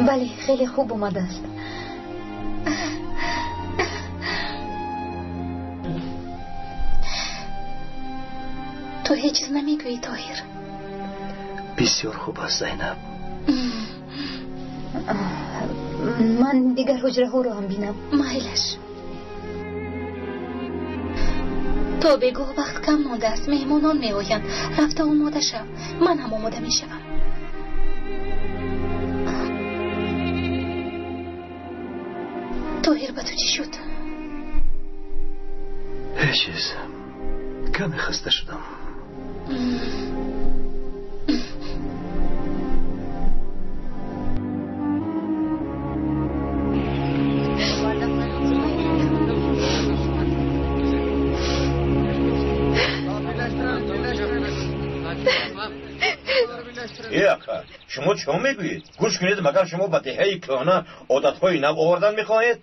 بله خیلی خوب اومده است. تو هیچ چیز نمیگویی طاهر؟ بسیار خوب است زینب. من دیگر حجره ها رو هم بینم. مایلش تو بگو وقت کم مانده است، مهمانان می آیند. رفته آماده شو. من هم آماده می شوم. طاهر با تو چی شد؟ هیچ چیز. کمی خسته شدم. شما چه میگویید؟ گوش کنید، مگر شما به دهه کهنه عادتهای نو آوردن میخواهید؟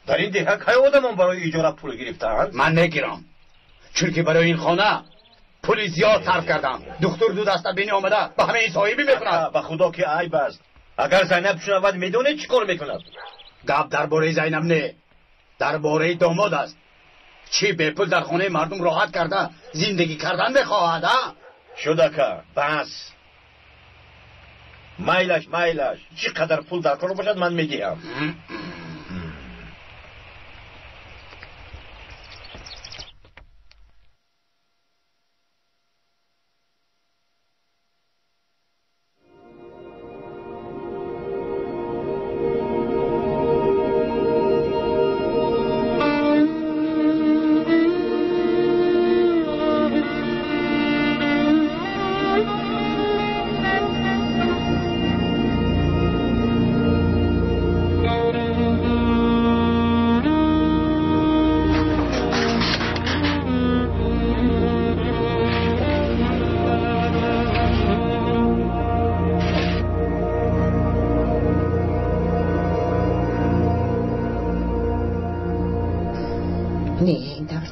در این دهه که آدمان برای ایجارت پول گرفتند؟ من نگیرم، چون که برای این خانه پول زیاد صرف کردم. دکتر دو دسته بینی آمده به همه این صاحبی میکند. به خدا که عیب است. اگر زینب شنود میدونید چی کار میکند؟ گپ درباره زینب نه، درباره داماد است. چی به پول در خانه مردم راحت کرده زندگی کردن میخواهد؟ شده که بس میلش چقدر پول در کار باشد من میگیم.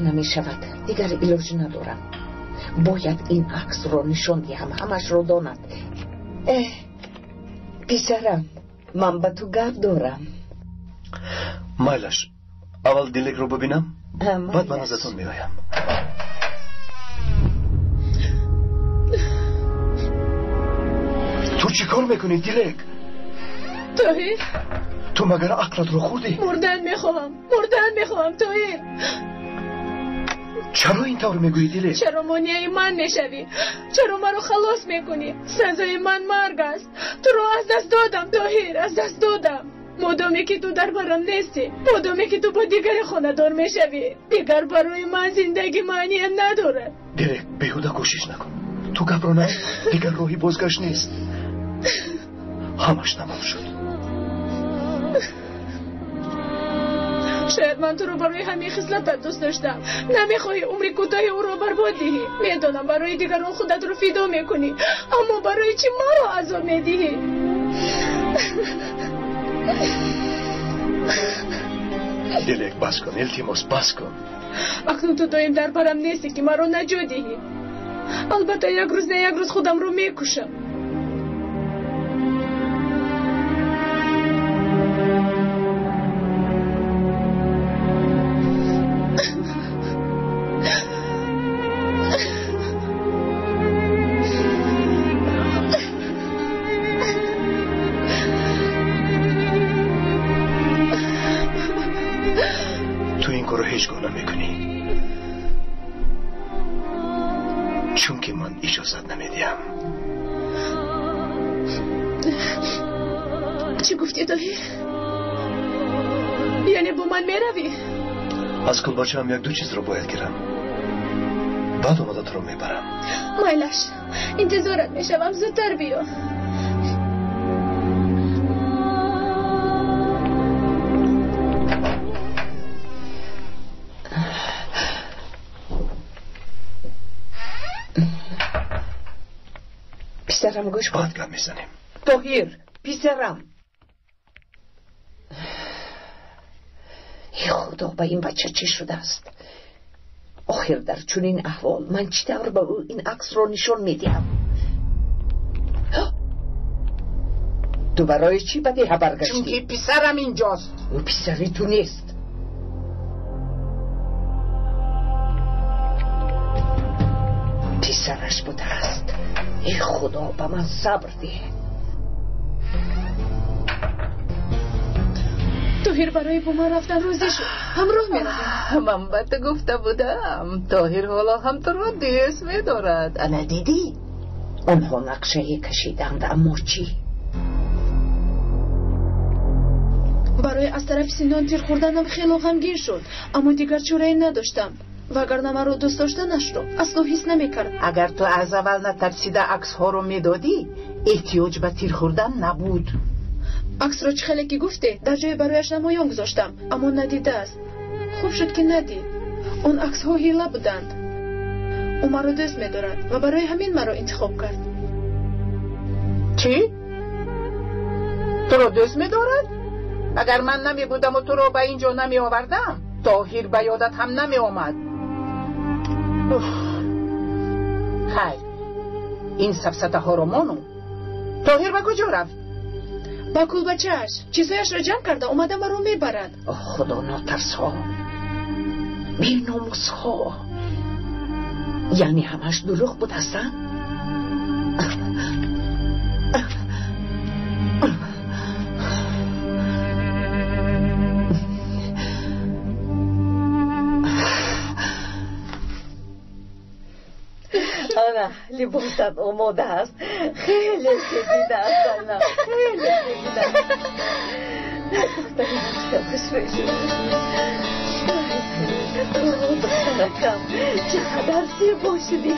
نمی شود. دیگر علاج ندارم. باید این عکس رو نشان دهم، همش رو داند. پسرم، من با تو گپ دارم. مایلش، اول دیلک رو ببینم، بعد من ازتون میایم. تو چی کار میکنی دیلک؟ طاهر، تو مگر عقلت رو خوردی؟ مردن میخوام طاهر. چرا این طور میگویی دیلک؟ چرا مانیای من میشوی؟ چرا من رو خلاص میکنی؟ سزای من مرگ است. تو رو از دست دادم طاهر، از دست دادم. مادامی که تو در برم نیستی، مادامی که تو با دیگر خاندار میشوی، دیگر برای من زندگی معنی نداره. دیلک بیهوده کوشش نکن. تو گپ رو نه، دیگر راهی بازگشت نیست. همش تمام شد. شاید من تو رو برای همین خصلتت دوست داشتم. نمیخوای عمری کوتاه او رو برباد دهی. میدونم برای دیگران خودت رو فدا میکنی، اما برای چی ما رو عذاب میدهی؟ دیلک بس کن، التماس بس کن. اکنون تو دایم در برم نیستی که ما رو نجا دهی. البته یک روز نه یک روز خودم رو میکشم. از کل بچه هم یک دو چیز رو باید گیرم، بعد اومدت رو میبرم. مایلش، انتظارت میشوم، زودتر بیا. پسرم گوش کن. بعد گم میزنیم. طاهر، پسرم. ای خدا، با این بچه چه شده است؟ آخر در چنین احوال من چطور به او این عکس رو نشان میدهم؟ تو برای چی به ده برگشتی؟ چون که پسرم اینجاست. او پسری تو نیست. پسرش بوده است. ای خدا، به من صبر ده. طاهر برای با من رفتن روزی شد، همراه میرویم. من به تو گفته بودم طاهر حالا هم تو را دوست می‌دارد. انا دیدی؟ آنها نقشه کشیدند، اما چی؟ برای از طرف سینان تیر خوردنم خیلی غمگین شد، اما دیگر چاره‌ای نداشتم. وگرنه مرا دوست داشتنش رو اصلا حس نمی‌کرد. اگر تو از اول نترسیده عکس ها رو میدادی احتیاج به تیر خوردن نبود. عکس رو چه خیلی که گفته در جای برایش نمایان گذاشتم، اما ندیده است. خوب شد که ندید. اون عکس ها حیله بودند. او مرا دوست می‌دارد و برای همین مرا انتخاب کرد. چی؟ تو رو دوست می‌دارد؟ اگر من نمی بودم و تو رو به اینجا نمی آوردم طاهر به یادت هم نمی آمد. خیر، این سفسطه ها رو مانو. طاهر به کجا رفت؟ با کلبچه‌اش چیزایش را جمع کرده اومده مرا میبرد. خدا ناترس ها، بی ناموس ها، یعنی همش دروغ بود هستن؟ آنا لباست آماده است، خیلی سفیده است آنا، خیلی سفیده است. دخترم خوش بشید. دخترکم چقدر زیبا شدی.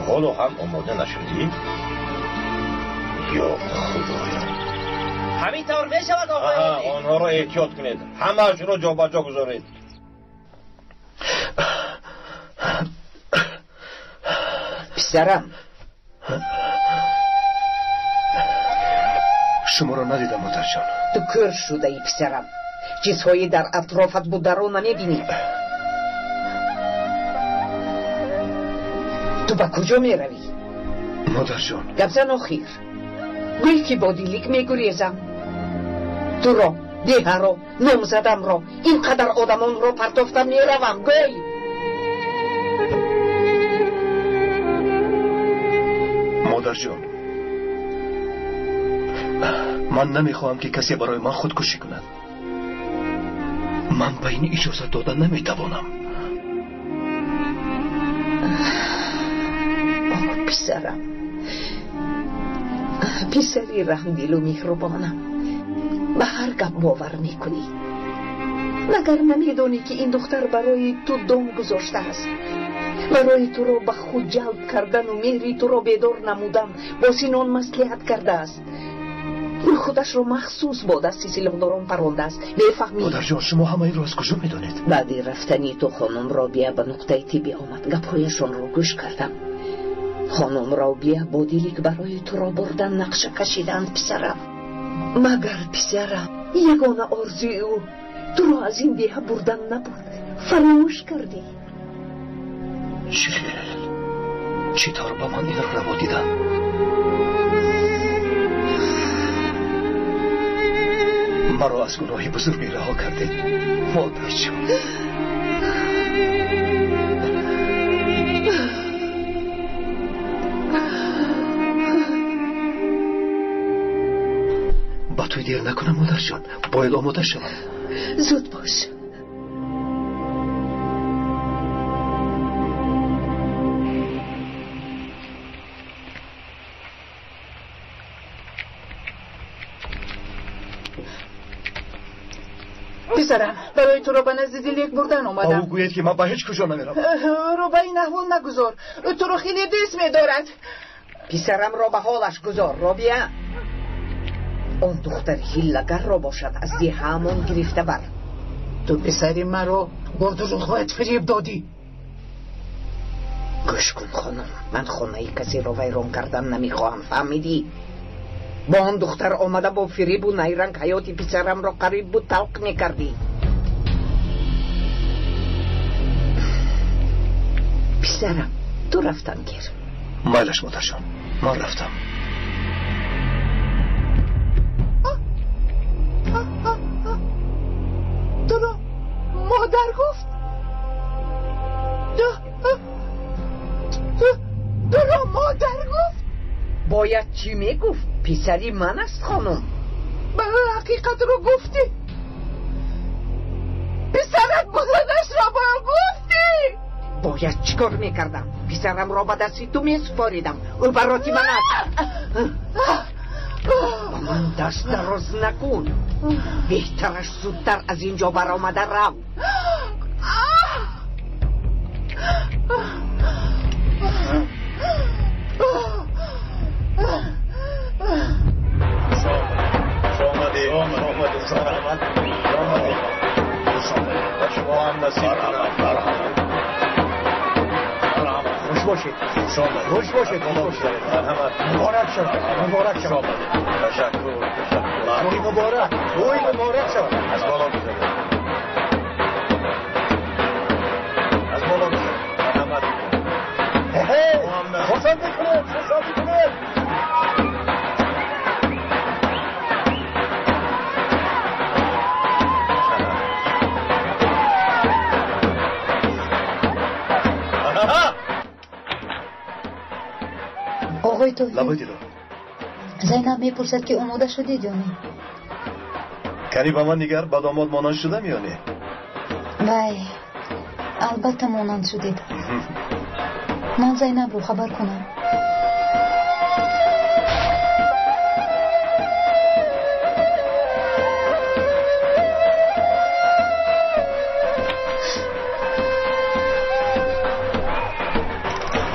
حالا هم آماده نشدی؟ یا خدایا همینطور می شود آقای آنها را احتیاط کنید، همه‌اش را جا به جا گذارید. پسرم شما را ندیدم مادر جان. تو کور شده ای پسرم، چیزهایی در اطرافت بود رو نمیبینی. تو با کجا می روی؟ مادر جان گبزن آخیر گوی که با دیلیک می گریزم. تو را، دیه را، نامزدم را، اینقدر آدمان را پرتافتم می روم گوی. مادر جان من نمیخواهم که کسی برای من خودکشی کند. من به این اجازه دادن نمیتوانم. پسرم، پسری رحمدل و مهربانم، به هر گپ باور میکنی. مگر نمیدانی که این دختر برای تو دام گذاشته است، برای تو را به خود جلب کردن و مهری تو را بیدار نمودن با سینان مصلحت کرده است. این خودش را مخصوص با دستی سلاحداران پرانده است. بفهمی؟ مادر جان شما همه این را از کجا میدانید؟ بعد رفتنی تو خانم رابیه به نقطه تیبی آمد، گپهایشان را گوش کردم. خانم رابیه با دیلی که برای تو را بردن نقشه کشیدند پسرم. مگر پسرم یگانه آرزوی او تو را از این دیه بردن نبود، فراموش کردی؟ چی طور با من این را روا دیدن؟ مرا از گناهی بزرگی رها کردید مادر جان. با توی دیر نکنم مادر جان، باید آماده شوم. زود باش. پسرم برای تو رو به نزد دیلیک بردن آمدم. او گوید که من به هیچ کجا نمیرم. رو به این احوال نگذار، تو رو خیلی دوست می‌دارد. پسرم را به حالش گذار رابیه. اون دختر هیلگر را باشد از دی همون گرفته بر. تو پسری مرا با دروغ‌هایت فریب دادی. گوش کن خانم، من خانه کسی را ویران کردن نمیخواهم، فهمیدی؟ با آن دختر آمده با فریب و نیرنگ حیات پسرم را قریب بود تلق میکردی. پسرم تو رفتن گیر. مایلش مادرشان، من رفتم. تو را مادر گفت؟ تو را مادر گفت؟ باید چی میگفت؟ پسری من است خانم. برای حقیقت رو گفتی؟ پسرت بودنش را با گفتی؟ باید چیکار میکردم؟ پسرم را به دستی تو میسپاریدم. او براتی من است. با من دست دراز نکن. بهترش زودتر از اینجا برآمده رو. خوش باشید مبارک شد. تشکر. روی مبارک شد. از بالا بزنید. مرحمت. خوشحال میکنه. آقای توحید، زینب میپرسد که آماده شدید یا نه؟ کنی با من نگر با داماد مانند شدم یا نه؟ بله، البته مانند شدید. من زینب رو خبر کنم.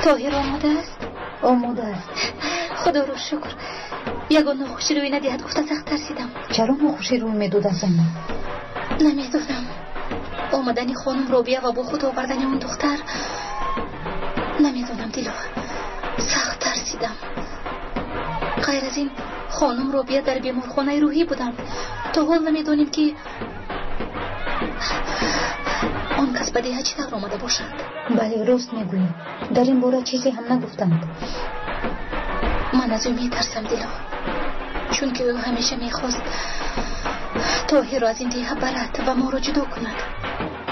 طاهر آماده است؟ آماده است. خدا رو شکر. یگان ناخوشی روی ندهد گفته سخت ترسیدم. چرا ناخوشی روی میدود از زینب؟ نمیدونم. آمدن خانم رابیه و با خود آوردن اون دختر، نمیدونم دیلو، سخت ترسیدم. غیر از این خانم رابیه در بیمارخانه روحی بودن. تا حال نمیدونیم که آن کس بدیه چی طور آمده باشد. بله راست میگویم. در این باره چیزی هم نگفتند. من از او میترسم دیلو، چون که او همیشه میخواست طاهر را از این دیه برد و ما را جدا کند.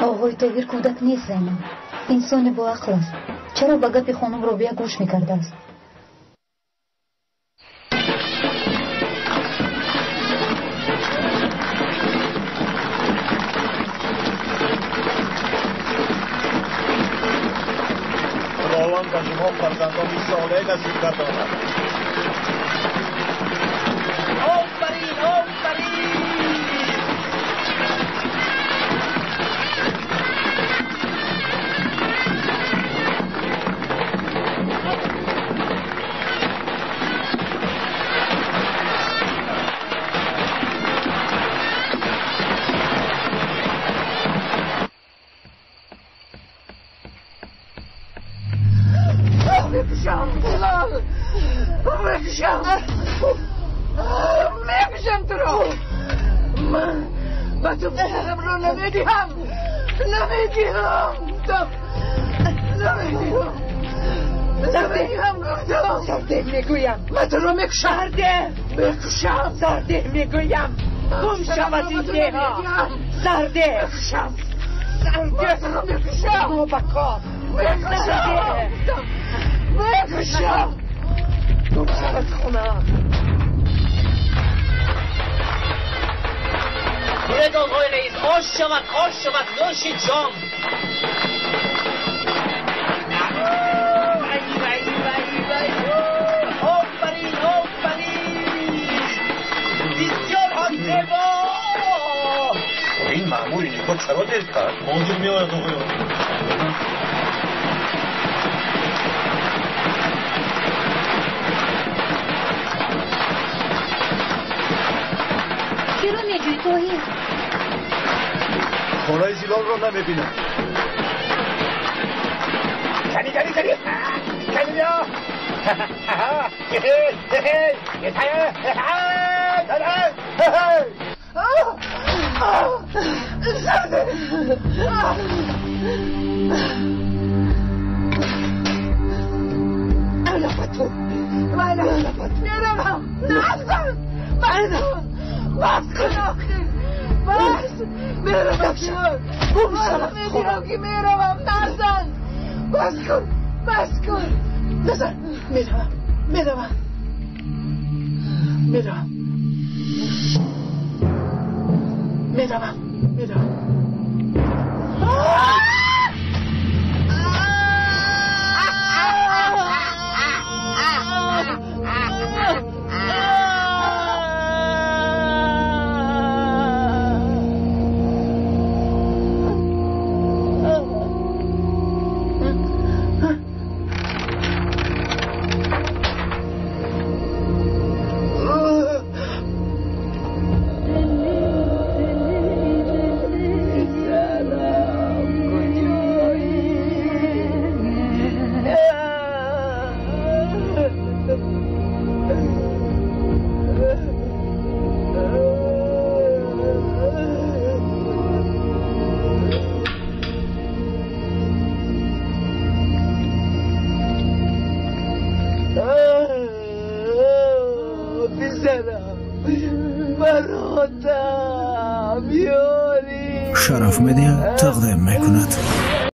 آقای طاهر کودک نیست زینب، انسان با عقل است. چرا به گپ خانم رابیه گوش میکرده است؟ خداوند به شما فرزندانی صالح نصیب گرداند. آفرین آفرین. میکشم تو رو. من با تو پسرم رو نمیدیم گفتم. سرده میگویم. من تو رو میکشم. سرده میگویم. گم شو از این دیه ها. سرده برو بکار. میکشم گم شو از خونم. بید آقای رئیس، آش شود نوشید جام. آفرین بسیار حاضر با. این معمول نیکو چرا دیر کرد؟ موضوع میآید آقایان. چی رو میجوی توحید؟ خانه زیلال رو نمیبینم. کنی بیا. أنا فتو أنا فتو ميرم نعزل معنا بس خلاقي بس ميرم بكشر بمشرف ميديوكي ميرم نعزل بس كن نزل ميرم شرف مدیا تقدیم میکند.